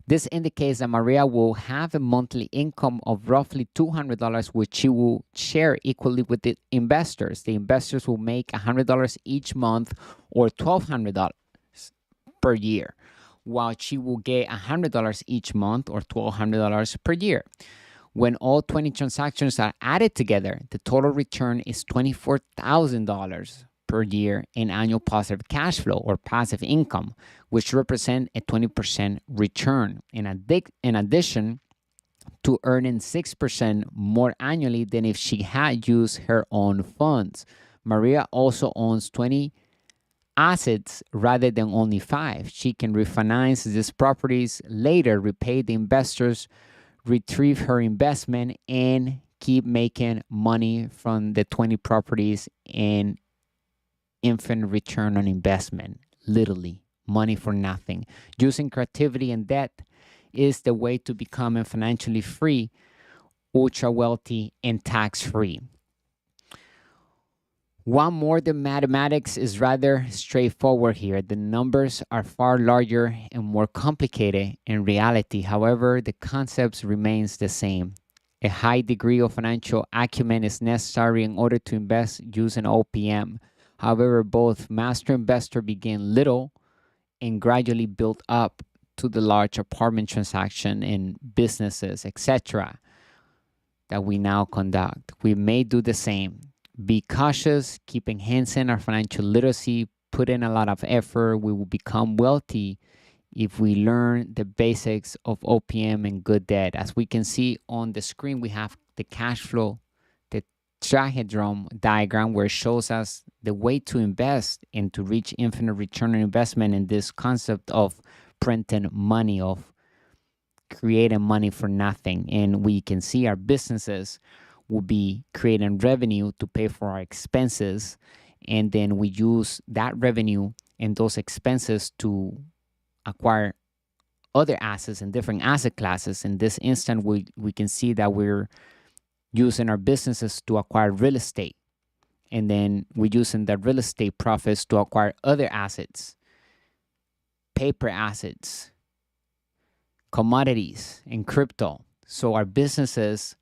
This indicates that Maria will have a monthly income of roughly $200, which she will share equally with the investors. The investors will make $100 each month, or $1,200 per year, while she will get $100 each month, or $1,200 per year. When all 20 transactions are added together, the total return is $24,000 per year in annual positive cash flow, or passive income, which represent a 20% return. In addition to earning 6% more annually than if she had used her own funds. Maria also owns 20 assets rather than only 5. She can refinance these properties later, repay the investors, retrieve her investment, and keep making money from the 20 properties and infinite return on investment. Literally, money for nothing. Using creativity and debt is the way to become financially free, ultra wealthy, and tax-free. One more, the mathematics is rather straightforward here. The numbers are far larger and more complicated in reality. However, the concepts remains the same. A high degree of financial acumen is necessary in order to invest using OPM. However, both master investor begin little and gradually build up to the large apartment transaction in businesses, etc., that we now conduct. We may do the same. Be cautious, keep enhancing our financial literacy, put in a lot of effort. We will become wealthy if we learn the basics of OPM and good debt. As we can see on the screen, we have the cash flow, the triagram diagram, where it shows us the way to invest and to reach infinite return on investment in this concept of printing money, of creating money for nothing. And we can see our businesses will be creating revenue to pay for our expenses, and then we use that revenue and those expenses to acquire other assets and different asset classes. In this instant, we can see that we're using our businesses to acquire real estate, and then we're using the real estate profits to acquire other assets, paper assets, commodities, and crypto. So our businesses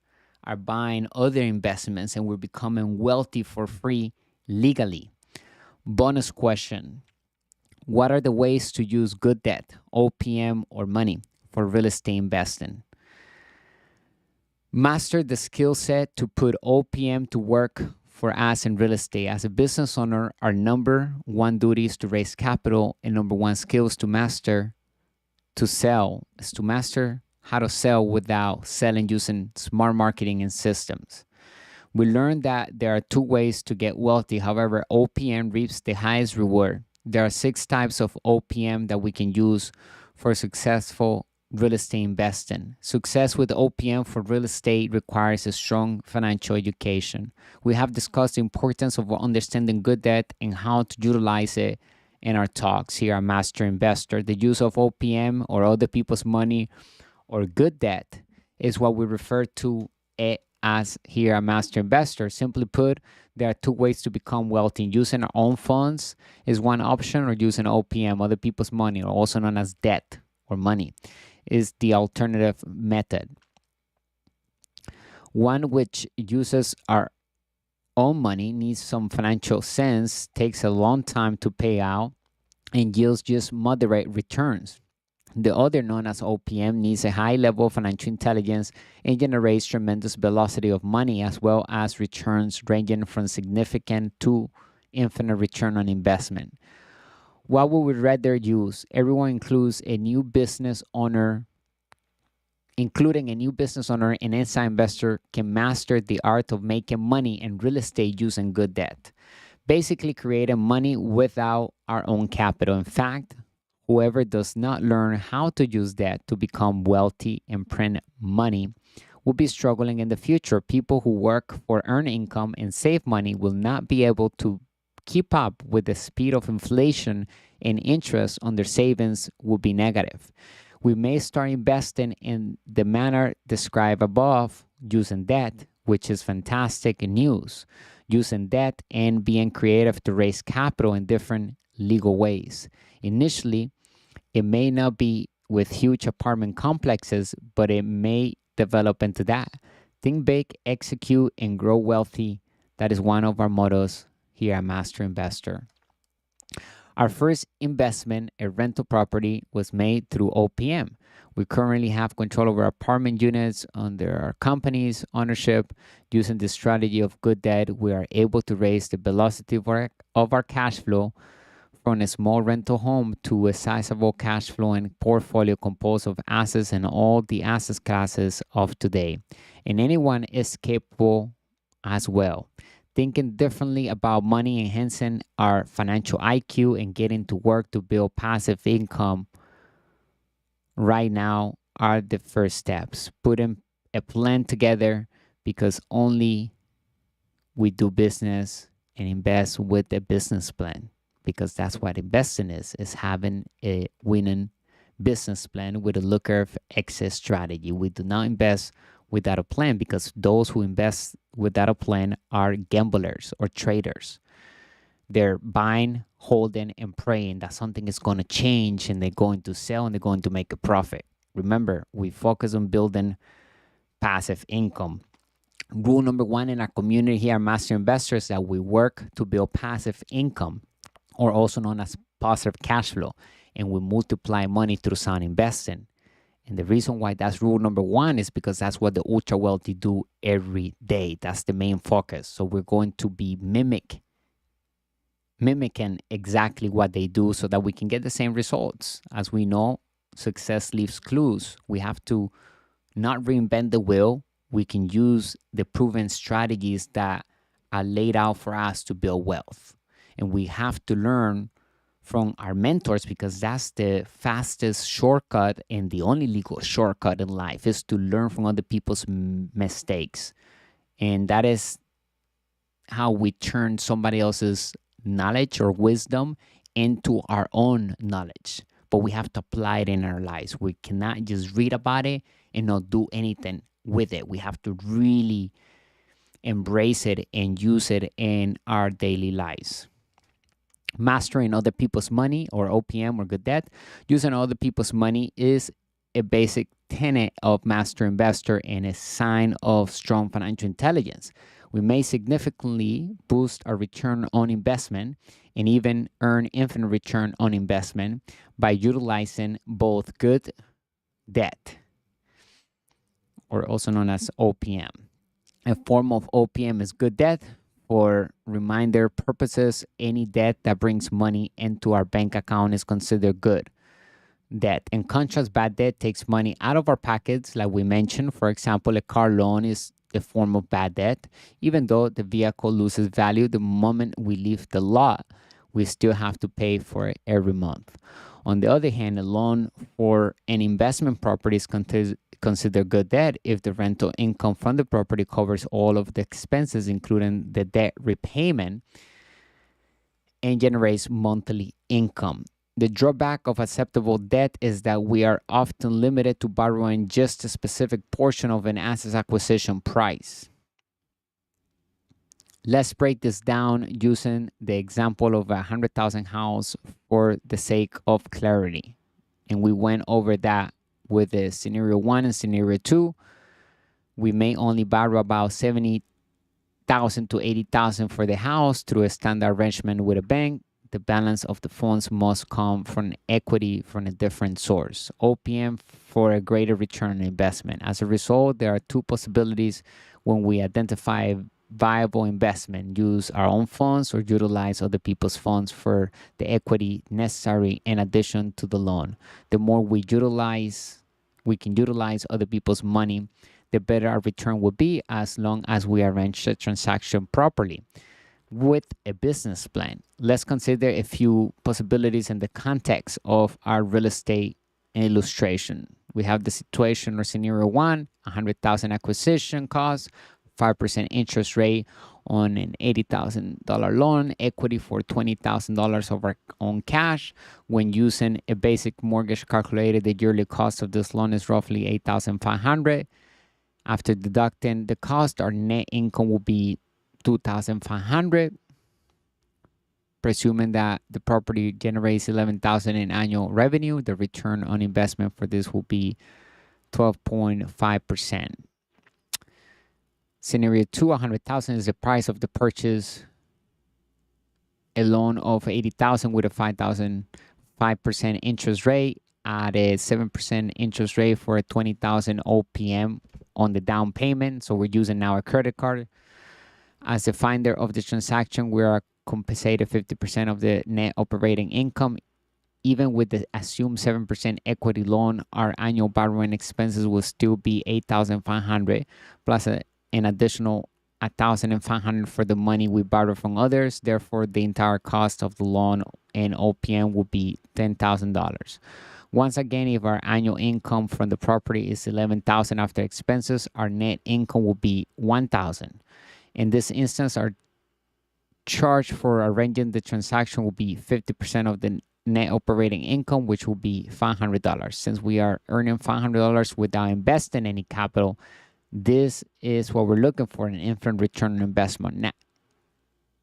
are buying other investments and we're becoming wealthy for free legally. Bonus question: what are the ways to use good debt, OPM, or money for real estate investing? Master the skill set to put OPM to work for us in real estate. As a business owner, our number one duty is to raise capital, and number one skill is to master how to sell without selling using smart marketing and systems. We learned that there are two ways to get wealthy. However, OPM reaps the highest reward. There are 6 types of OPM that we can use for successful real estate investing. Success with OPM for real estate requires a strong financial education. We have discussed the importance of understanding good debt and how to utilize it in our talks here at Master Investor. The use of OPM or other people's money or good debt is what we refer to it as here at Master Investor. Simply put, there are 2 ways to become wealthy. Using our own funds is one option, or using OPM, other people's money, or also known as debt or money, is the alternative method. One which uses our own money, needs some financial sense, takes a long time to pay out, and yields just moderate returns. The other, known as OPM, needs a high level of financial intelligence and generates tremendous velocity of money, as well as returns ranging from significant to infinite return on investment. What would we rather use? Everyone including a new business owner and inside investor can master the art of making money in real estate using good debt. Basically creating money without our own capital. In fact, whoever does not learn how to use debt to become wealthy and print money will be struggling in the future. People who work for earn income and save money will not be able to keep up with the speed of inflation, and interest on their savings will be negative. We may start investing in the manner described above using debt, which is fantastic news. Using debt and being creative to raise capital in different legal ways. Initially, it may not be with huge apartment complexes, but it may develop into that. Think big, execute, and grow wealthy. That is one of our mottos here at Master Investor. Our first investment, a rental property, was made through OPM. We currently have control over apartment units under our company's ownership. Using the strategy of good debt, we are able to raise the velocity of our cash flow from a small rental home to a sizable cash flowing portfolio composed of assets in all the asset classes of today. And anyone is capable as well. Thinking differently about money, enhancing our financial IQ, and getting to work to build passive income right now are the first steps. Putting a plan together, because only we do business and invest with a business plan, because that's what investing is having a winning business plan with a looker of exit strategy. We do not invest without a plan, because those who invest without a plan are gamblers or traders. They're buying, holding, and praying that something is going to change and they're going to sell and they're going to make a profit. Remember, we focus on building passive income. Rule number 1 in our community here, Master Investors, that we work to build passive income, or also known as positive cash flow, and we multiply money through sound investing. And the reason why that's rule number 1 is because that's what the ultra wealthy do every day. That's the main focus. So we're going to be mimicking exactly what they do so that we can get the same results. As we know, success leaves clues. We have to not reinvent the wheel. We can use the proven strategies that are laid out for us to build wealth. And we have to learn from our mentors, because that's the fastest shortcut and the only legal shortcut in life, is to learn from other people's mistakes. And that is how we turn somebody else's knowledge or wisdom into our own knowledge. But we have to apply it in our lives. We cannot just read about it and not do anything with it. We have to really embrace it and use it in our daily lives. Mastering other people's money, or OPM, or good debt. Using other people's money is a basic tenet of master investor and a sign of strong financial intelligence. We may significantly boost our return on investment and even earn infinite return on investment by utilizing both good debt, or also known as OPM. A form of OPM is good debt. For reminder purposes, any debt that brings money into our bank account is considered good debt. In contrast, bad debt takes money out of our pockets, like we mentioned. For example, a car loan is a form of bad debt. Even though the vehicle loses value the moment we leave the lot, we still have to pay for it every month. On the other hand, a loan for an investment property is considered good debt if the rental income from the property covers all of the expenses, including the debt repayment, and generates monthly income. The drawback of acceptable debt is that we are often limited to borrowing just a specific portion of an asset's acquisition price. Let's break this down using the example of a 100,000 house for the sake of clarity. And we went over that with the scenario 1 and scenario 2. We may only borrow about $70,000 to $80,000 for the house through a standard arrangement with a bank. The balance of the funds must come from equity from a different source, OPM, for a greater return on investment. As a result, there are two possibilities when we identify a viable investment: use our own funds or utilize other people's funds for the equity necessary in addition to the loan. The more we can utilize other people's money, the better our return will be, as long as we arrange the transaction properly with a business plan. Let's consider a few possibilities in the context of our real estate illustration. We have the situation or scenario 1, 100,000 acquisition cost, 5% interest rate on an $80,000 loan, equity for $20,000 of our own cash. When using a basic mortgage calculator, the yearly cost of this loan is roughly $8,500. After deducting the cost, our net income will be $2,500. Presuming that the property generates $11,000 in annual revenue, the return on investment for this will be 12.5%. Scenario 2, 100,000 is the price of the purchase. A loan of 80,000 with a 5% interest rate at a 7% interest rate for a 20,000 OPM on the down payment. So we're using now a credit card. As the finder of the transaction, we are compensated 50% of the net operating income. Even with the assumed 7% equity loan, our annual borrowing expenses will still be $8,500 plus an additional $1,500 for the money we borrow from others. Therefore, the entire cost of the loan and OPM will be $10,000. Once again, if our annual income from the property is $11,000 after expenses, our net income will be $1,000. In this instance, our charge for arranging the transaction will be 50% of the net operating income, which will be $500. Since we are earning $500 without investing any capital, this is what we're looking for, an infinite return on investment.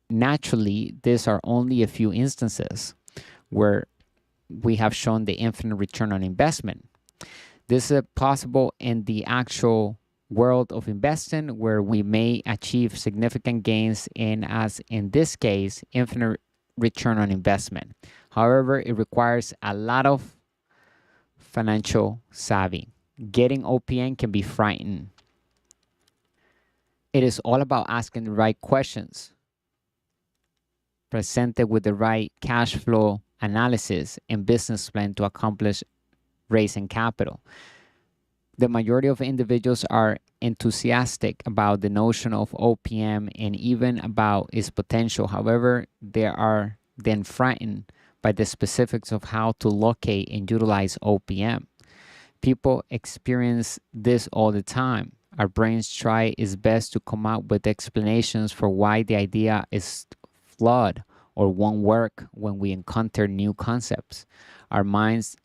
Naturally, these are only a few instances where we have shown the infinite return on investment. This is possible in the actual world of investing, where we may achieve significant gains in, as in this case, infinite return on investment. However, it requires a lot of financial savvy. Getting OPM can be frightening. It is all about asking the right questions, presented with the right cash flow analysis and business plan to accomplish raising capital. The majority of individuals are enthusiastic about the notion of OPM and even about its potential. However, they are then frightened by the specifics of how to locate and utilize OPM. People experience this all the time. Our brains try its best to come up with explanations for why the idea is flawed or won't work when we encounter new concepts. Our minds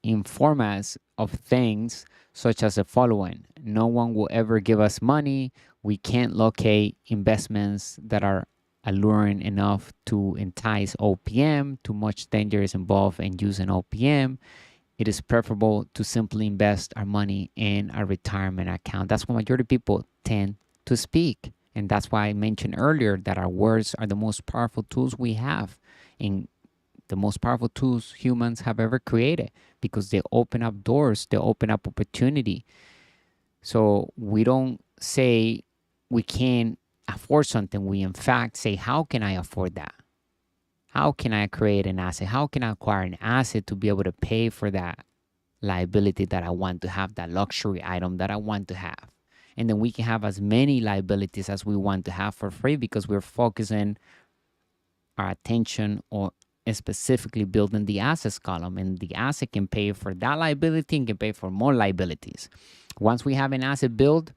inform us of things, such as the following: no one will ever give us money. We can't locate investments that are alluring enough to entice OPM. Too much danger is involved in using OPM. It is preferable to simply invest our money in a retirement account. That's what majority of people tend to speak. And that's why I mentioned earlier that our words are the most powerful tools we have, and the most powerful tools humans have ever created, because they open up doors, they open up opportunity. So we don't say we can't afford something. We in fact say, how can I afford that? How can I create an asset? How can I acquire an asset to be able to pay for that liability that I want to have, that luxury item that I want to have? And then we can have as many liabilities as we want to have for free, because we're focusing our attention or specifically building the assets column, and the asset can pay for that liability and can pay for more liabilities. Once we have an asset built,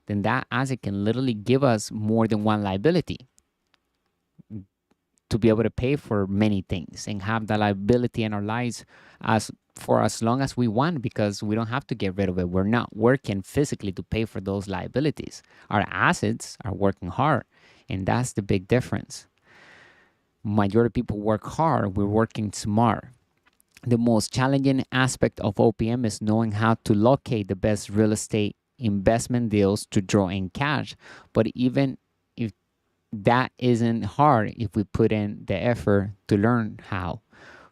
then that asset can literally give us more than one liability to be able to pay for many things and have the liability in our lives for as long as we want, because we don't have to get rid of it. We're not working physically to pay for those liabilities. Our assets are working hard, and that's the big difference. Majority of people work hard, we're working smart. The most challenging aspect of OPM is knowing how to locate the best real estate investment deals to draw in cash. But even if that isn't hard, if we put in the effort to learn how.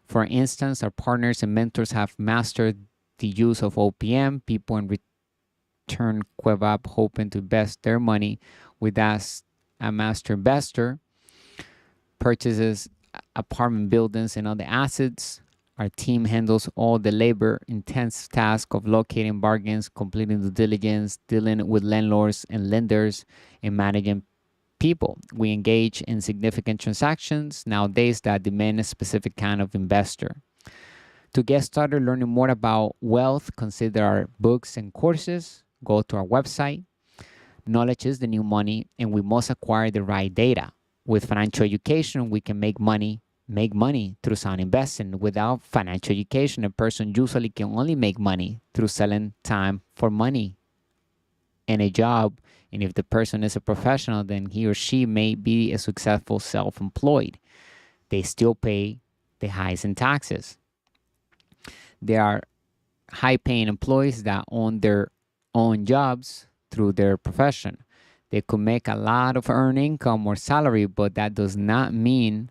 For instance, our partners and mentors have mastered the use of OPM. People in return queue up hoping to invest their money with us. A master investor purchases apartment buildings and other assets. Our team handles all the labor-intensive task of locating bargains, completing due diligence, dealing with landlords and lenders, and managing people. We engage in significant transactions nowadays that demand a specific kind of investor. To get started learning more about wealth, consider our books and courses. Go to our website. Knowledge is the new money, and we must acquire the right data. With financial education, we can make money through sound investing. Without financial education, a person usually can only make money through selling time for money in a job. And if the person is a professional, then he or she may be a successful self-employed. They still pay the highest in taxes. There are high-paying employees that own their own jobs through their profession. They could make a lot of earned income or salary, but that does not mean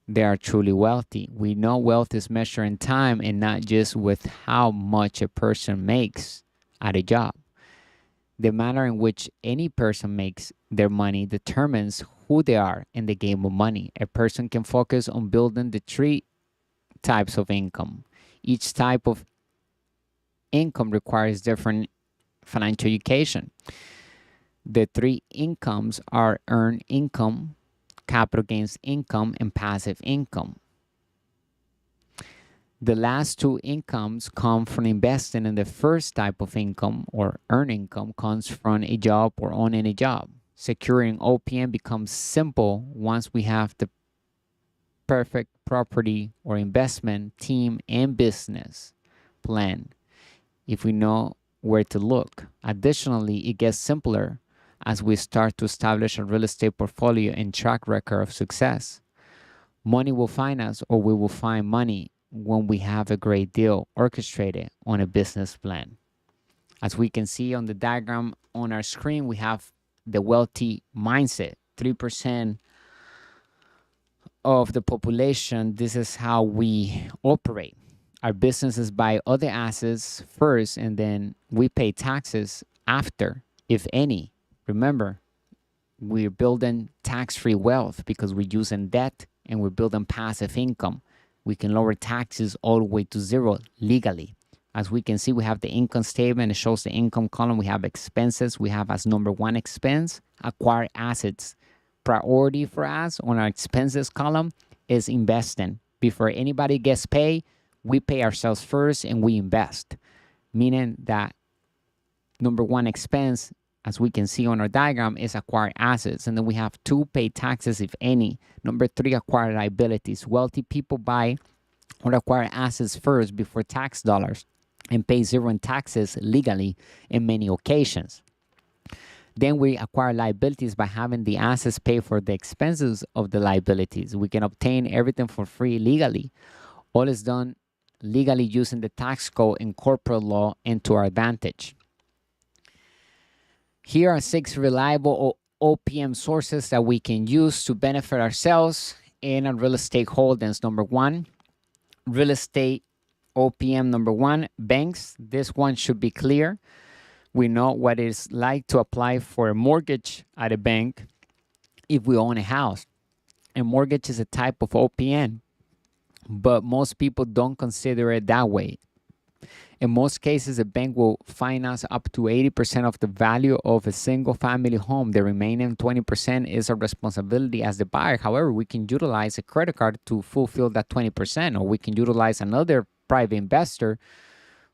they are truly wealthy. We know wealth is measured in time and not just with how much a person makes at a job. The manner in which any person makes their money determines who they are in the game of money. A person can focus on building the three types of income. Each type of income requires different financial education. The three incomes are earned income, capital gains income, and passive income. The last two incomes come from investing, and the first type of income or earned income comes from a job or owning a job. Securing OPM becomes simple once we have the perfect property or investment team and business plan, if we know where to look. Additionally, it gets simpler as we start to establish a real estate portfolio and track record of success. Money will find us, or we will find money, when we have a great deal orchestrated on a business plan. As we can see on the diagram on our screen, we have the wealthy mindset. 3% of the population, this is how we operate. Our businesses buy other assets first, and then we pay taxes after, if any. Remember, we're building tax-free wealth because we're using debt and we're building passive income. We can lower taxes all the way to zero legally. As we can see, we have the income statement. It shows the income column. We have expenses. We have as number one expense, acquire assets. Priority for us on our expenses column is investing. Before anybody gets paid, we pay ourselves first and we invest. Meaning that number one expense, as we can see on our diagram, is acquire assets. And then we have two, pay taxes, if any. Number three, acquire liabilities. Wealthy people buy or acquire assets first before tax dollars. and pay zero in taxes legally in many occasions. Then we acquire liabilities by having the assets pay for the expenses of the liabilities. We can obtain everything for free legally. All is done legally using the tax code and corporate law and to our advantage. Here are 6 reliable OPM sources that we can use to benefit ourselves in our real estate holdings. Number 1, real estate OPM. Number 1, banks. This one should be clear. We know what it's like to apply for a mortgage at a bank if we own a house. A mortgage is a type of OPM, but most people don't consider it that way. In most cases, a bank will finance up to 80% of the value of a single family home. The remaining 20% is a responsibility as the buyer. However, we can utilize a credit card to fulfill that 20%, or we can utilize another private investor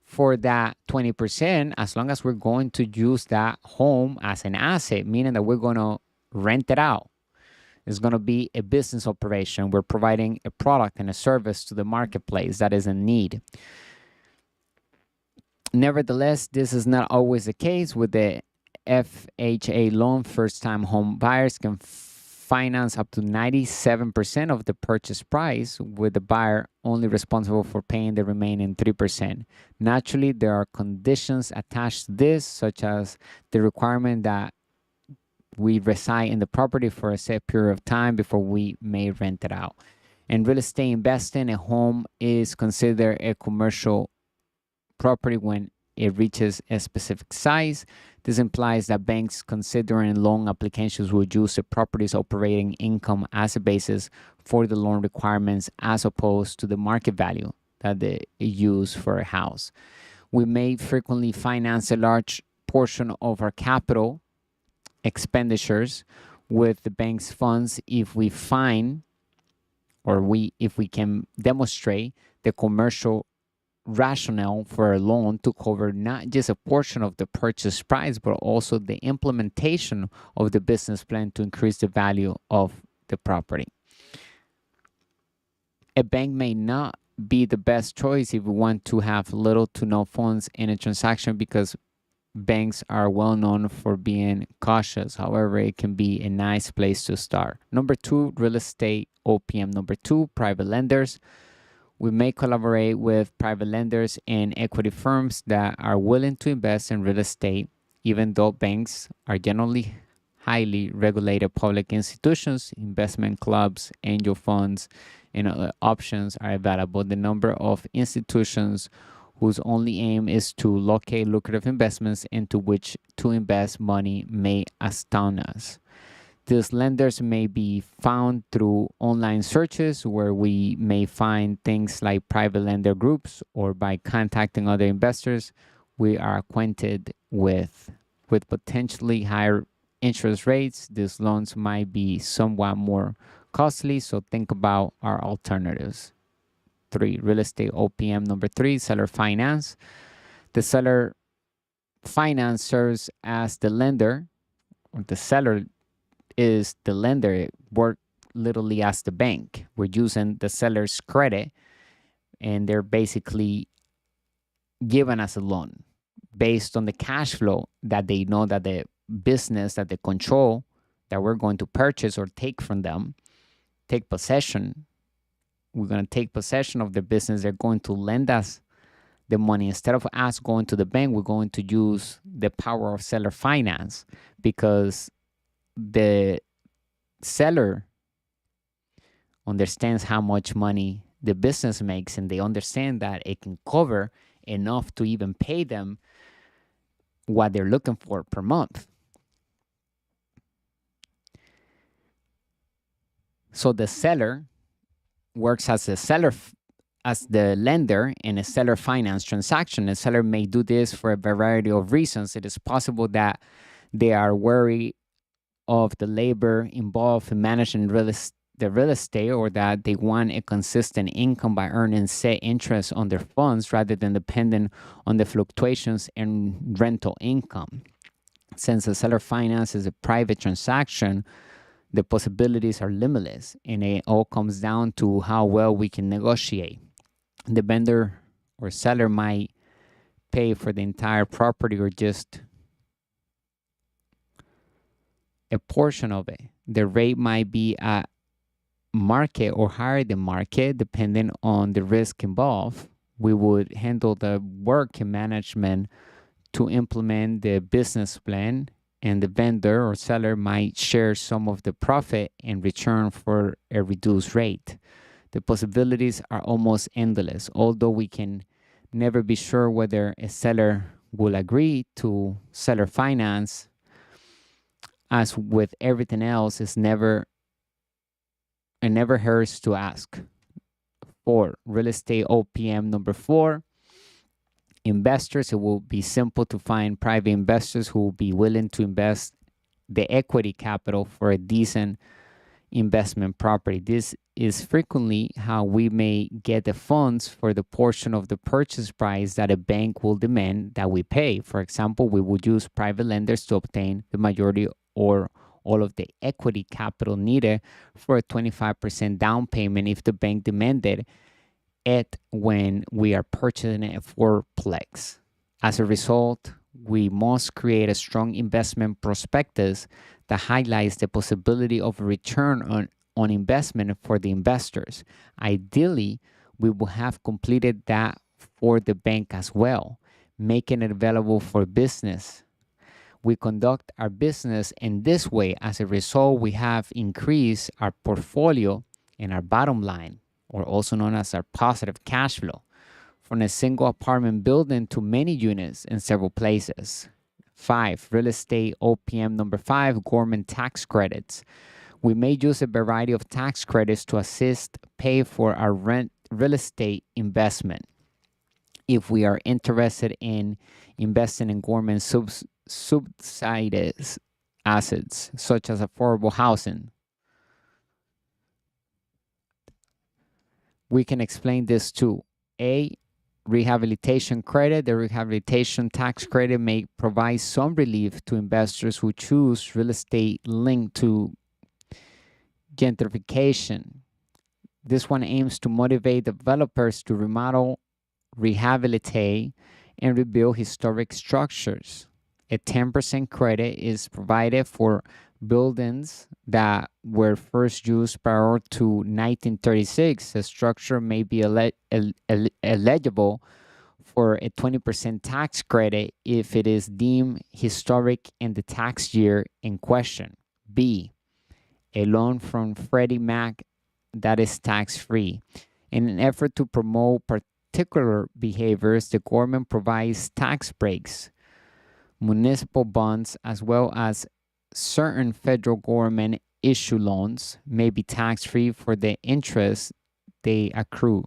for that 20%, as long as we're going to use that home as an asset, meaning that we're going to rent it out. It's going to be a business operation. We're providing a product and a service to the marketplace that is in need. Nevertheless, this is not always the case. With the FHA loan, first-time home buyers can finance up to 97% of the purchase price, with the buyer only responsible for paying the remaining 3%. Naturally, there are conditions attached to this, such as the requirement that we reside in the property for a set period of time before we may rent it out. In real estate investing, a home is considered a commercial property when it reaches a specific size. This implies that banks considering loan applications will use the property's operating income as a basis for the loan requirements, as opposed to the market value that they use for a house. We may frequently finance a large portion of our capital expenditures with the bank's funds if we find, or if we can demonstrate the commercial rationale for a loan to cover not just a portion of the purchase price, but also the implementation of the business plan to increase the value of the property. A bank may not be the best choice if we want to have little to no funds in a transaction, because banks are well known for being cautious. However, it can be a nice place to start. Number 2, real estate OPM. Number 2, private lenders. We may collaborate with private lenders and equity firms that are willing to invest in real estate, even though banks are generally highly regulated public institutions. Investment clubs, angel funds, and other options are available. The number of institutions whose only aim is to locate lucrative investments into which to invest money may astound us. These lenders may be found through online searches, where we may find things like private lender groups, or by contacting other investors we are acquainted with. With potentially higher interest rates, these loans might be somewhat more costly, so think about our alternatives. 3, real estate OPM. Number 3, seller finance. The seller finance serves as the lender, or the seller is the lender. It works literally as the bank. We're using the seller's credit, and they're basically giving us a loan based on the cash flow that they know that the business that they control, that we're going to purchase or take from them, take possession. We're going to take possession of the business. They're going to lend us the money. Instead of us going to the bank, we're going to use the power of seller finance, because the seller understands how much money the business makes, and they understand that it can cover enough to even pay them what they're looking for per month. So the seller works as the lender in a seller finance transaction. A seller may do this for a variety of reasons. It is possible that they are worried of the labor involved in managing the real estate, or that they want a consistent income by earning set interest on their funds rather than depending on the fluctuations in rental income. Since the seller finance is a private transaction, the possibilities are limitless, and it all comes down to how well we can negotiate. The vendor or seller might pay for the entire property or just a portion of it. The rate might be at market or higher than market, depending on the risk involved. We would handle the work and management to implement the business plan, and the vendor or seller might share some of the profit in return for a reduced rate. The possibilities are almost endless, although we can never be sure whether a seller will agree to seller finance. As with everything else, it never hurts to ask. 4. Real estate OPM number 4. Investors. It will be simple to find private investors who will be willing to invest the equity capital for a decent investment property. This is frequently how we may get the funds for the portion of the purchase price that a bank will demand that we pay. For example, we would use private lenders to obtain the majority or all of the equity capital needed for a 25% down payment if the bank demanded it when we are purchasing a fourplex. As a result, we must create a strong investment prospectus that highlights the possibility of a return on investment for the investors. Ideally, we will have completed that for the bank as well, making it available for business. We conduct our business in this way. As a result, we have increased our portfolio and our bottom line, or also known as our positive cash flow, from a single apartment building to many units in several places. 5. Real estate OPM number 5, government tax credits. We may use a variety of tax credits to assist pay for our real estate investment. If we are interested in investing in government subsidized assets, such as affordable housing, we can explain this too. A rehabilitation credit. The rehabilitation tax credit may provide some relief to investors who choose real estate linked to gentrification. This one aims to motivate developers to remodel, rehabilitate, and rebuild historic structures. A 10% credit is provided for buildings that were first used prior to 1936. The structure may be eligible for a 20% tax credit if it is deemed historic in the tax year in question. B. A loan from Freddie Mac that is tax-free. In an effort to promote particular behaviors, the government provides tax breaks. Municipal bonds, as well as certain federal government issue loans, may be tax-free for the interest they accrue.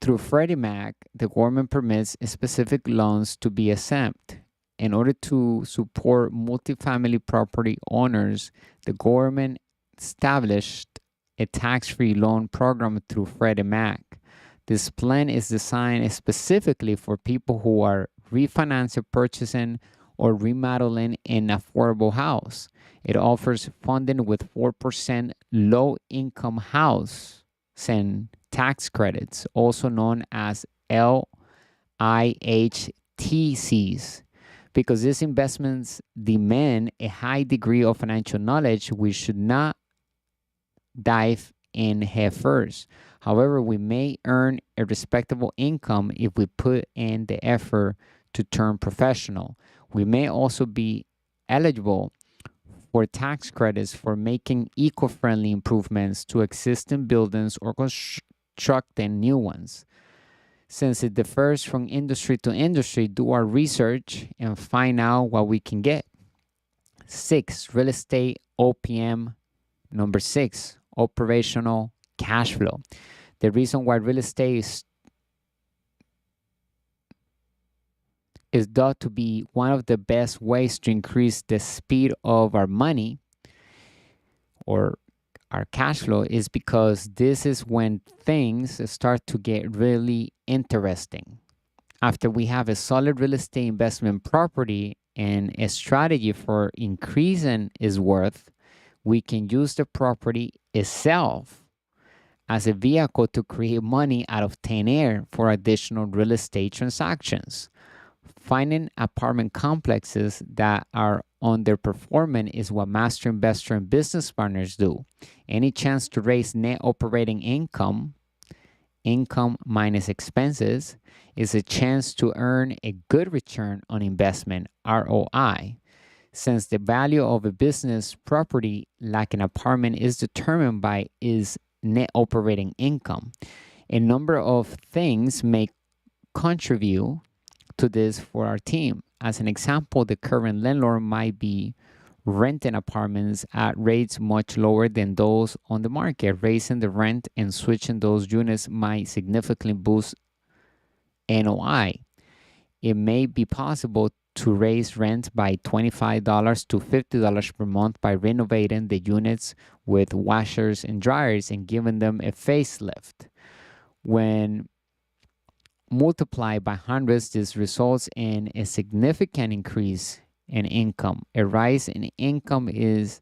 Through Freddie Mac, the government permits specific loans to be exempt. In order to support multifamily property owners, the government established a tax-free loan program through Freddie Mac. This plan is designed specifically for people who are refinancing, purchasing, or remodeling an affordable house. It offers funding with 4% low-income house and tax credits, also known as LIHTCs. Because these investments demand a high degree of financial knowledge, we should not dive in head first. However, we may earn a respectable income if we put in the effort to turn professional. We may also be eligible for tax credits for making eco-friendly improvements to existing buildings or constructing new ones. Since it differs from industry to industry, do our research and find out what we can get. 6. Real estate OPM number 6, operational cash flow. The reason why real estate is thought to be one of the best ways to increase the speed of our money or our cash flow is because this is when things start to get really interesting. After we have a solid real estate investment property and a strategy for increasing its worth, we can use the property itself as a vehicle to create money out of thin air for additional real estate transactions. Finding apartment complexes that are underperforming is what master investor and business partners do. Any chance to raise net operating income, income minus expenses, is a chance to earn a good return on investment, ROI. Since the value of a business property like an apartment is determined by its net operating income, a number of things may contribute to this for our team. As an example, the current landlord might be renting apartments at rates much lower than those on the market. Raising the rent and switching those units might significantly boost NOI. It may be possible to raise rent by $25 to $50 per month by renovating the units with washers and dryers and giving them a facelift. When multiplied by hundreds, this results in a significant increase in income. A rise in income is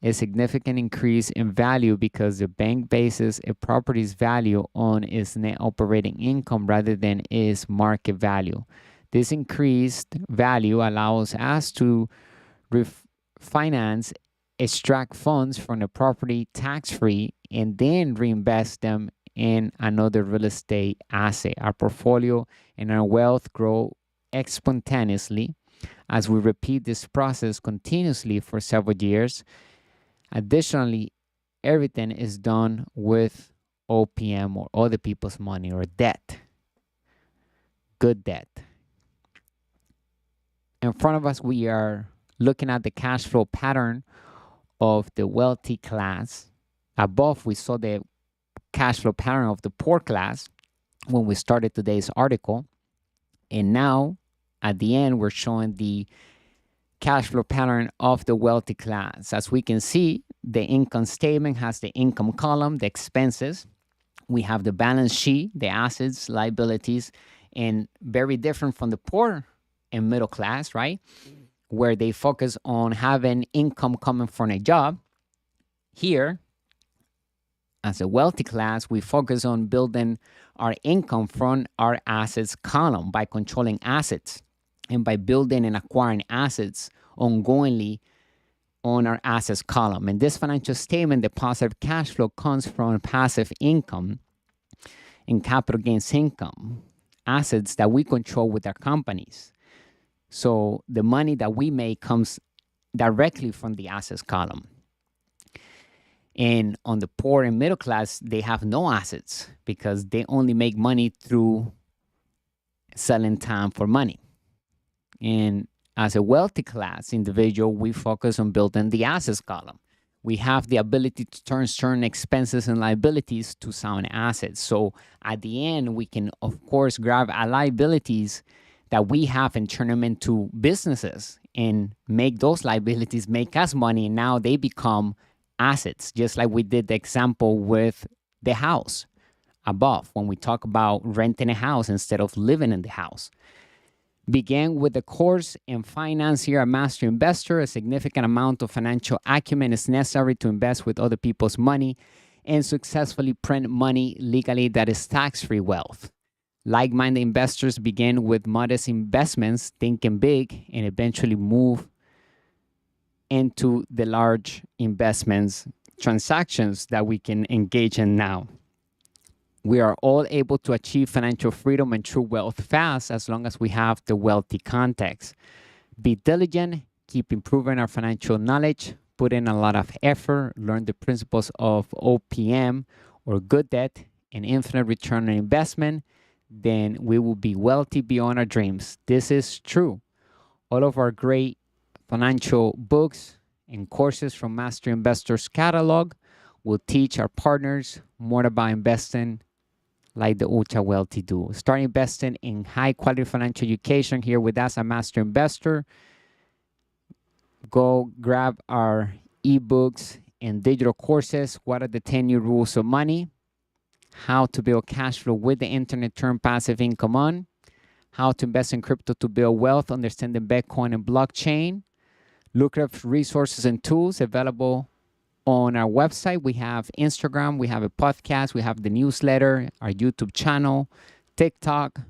a significant increase in value because the bank bases a property's value on its net operating income rather than its market value. This increased value allows us to refinance, extract funds from the property tax-free, and then reinvest them in another real estate asset. Our portfolio and our wealth grow exponentially as we repeat this process continuously for several years. Additionally, everything is done with OPM or other people's money or debt. Good debt. In front of us, we are looking at the cash flow pattern of the wealthy class. Above, we saw the cash flow pattern of the poor class when we started today's article. And now, at the end, we're showing the cash flow pattern of the wealthy class. As we can see, the income statement has the income column, the expenses. We have the balance sheet, the assets, liabilities, and very different from the poor and middle class, right? Where they focus on having income coming from a job. Here, as a wealthy class, we focus on building our income from our assets column by controlling assets and by building and acquiring assets ongoingly on our assets column. In this financial statement, the positive cash flow comes from passive income and capital gains income, assets that we control with our companies. So the money that we make comes directly from the assets column. And on the poor and middle class, they have no assets because they only make money through selling time for money. And as a wealthy class individual, we focus on building the assets column. We have the ability to turn certain expenses and liabilities to sound assets. So at the end, we can, of course, grab our liabilities that we have and turn them into businesses and make those liabilities make us money. And now they become assets, just like we did the example with the house above when we talk about renting a house instead of living in the house. Began with the course in finance here at Master Investor. A significant amount of financial acumen is necessary to invest with other people's money and successfully print money legally that is tax-free wealth. Like-minded investors begin with modest investments, thinking big, and eventually move into the large investments transactions that we can engage in now. We are all able to achieve financial freedom and true wealth fast as long as we have the wealthy context. Be diligent, keep improving our financial knowledge, put in a lot of effort, learn the principles of OPM or good debt and infinite return on investment, then we will be wealthy beyond our dreams. This is true. All of our great financial books and courses from Master Investors catalog will teach our partners more about investing like the ultra wealthy do. Start investing in high quality financial education here with us at Master Investor. Go grab our ebooks and digital courses. What are the 10 new rules of money? How to build cash flow with the internet, turn passive income on. How to invest in crypto to build wealth, understanding Bitcoin and blockchain. Look up resources and tools available on our website. We have Instagram, we have a podcast, we have the newsletter, our YouTube channel, TikTok,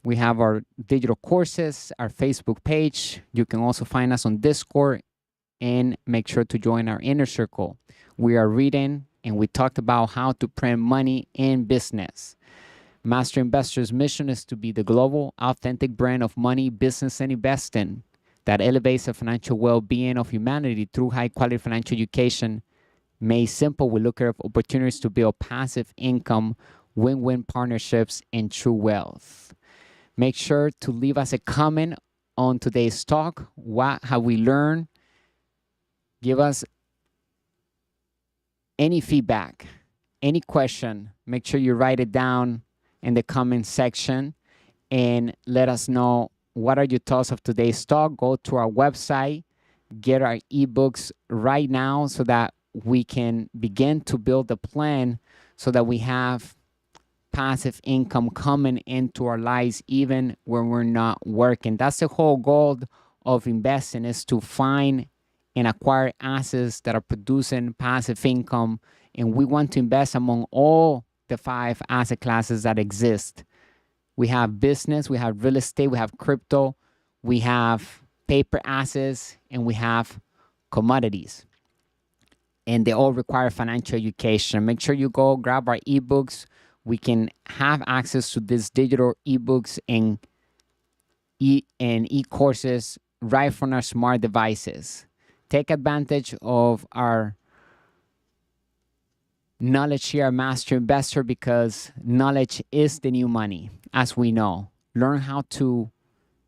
We have our digital courses, our Facebook page. You can also find us on Discord, and make sure to join our inner circle. We are reading and we talked about how to print money in business. Master Investor's mission is to be the global, authentic brand of money, business, and investing that elevates the financial well-being of humanity through high-quality financial education. Made simple, we look at opportunities to build passive income, win-win partnerships, and true wealth. Make sure to leave us a comment on today's talk. What have we learned? Give us any feedback, any question. Make sure you write it down in the comment section and let us know what are your thoughts of today's talk. Go to our website, get our ebooks right now so that we can begin to build a plan so that we have passive income coming into our lives even when we're not working. That's the whole goal of investing, is to find and acquire assets that are producing passive income. And we want to invest among all the 5 asset classes that exist. We have business, we have real estate, we have crypto, we have paper assets, and we have commodities. And they all require financial education. Make sure you go grab our ebooks. We can have access to these digital ebooks and e-courses right from our smart devices. Take advantage of our knowledge here, Master Investor, because knowledge is the new money, as we know. Learn how to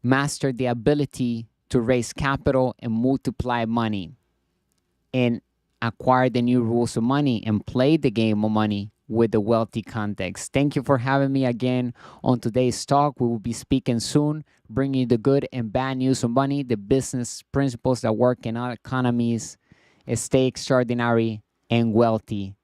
master the ability to raise capital and multiply money, and acquire the new rules of money and play the game of money with the wealthy context. Thank you for having me again on today's talk. We will be speaking soon, bringing you the good and bad news of money, the business principles that work in our economies. Stay extraordinary and wealthy.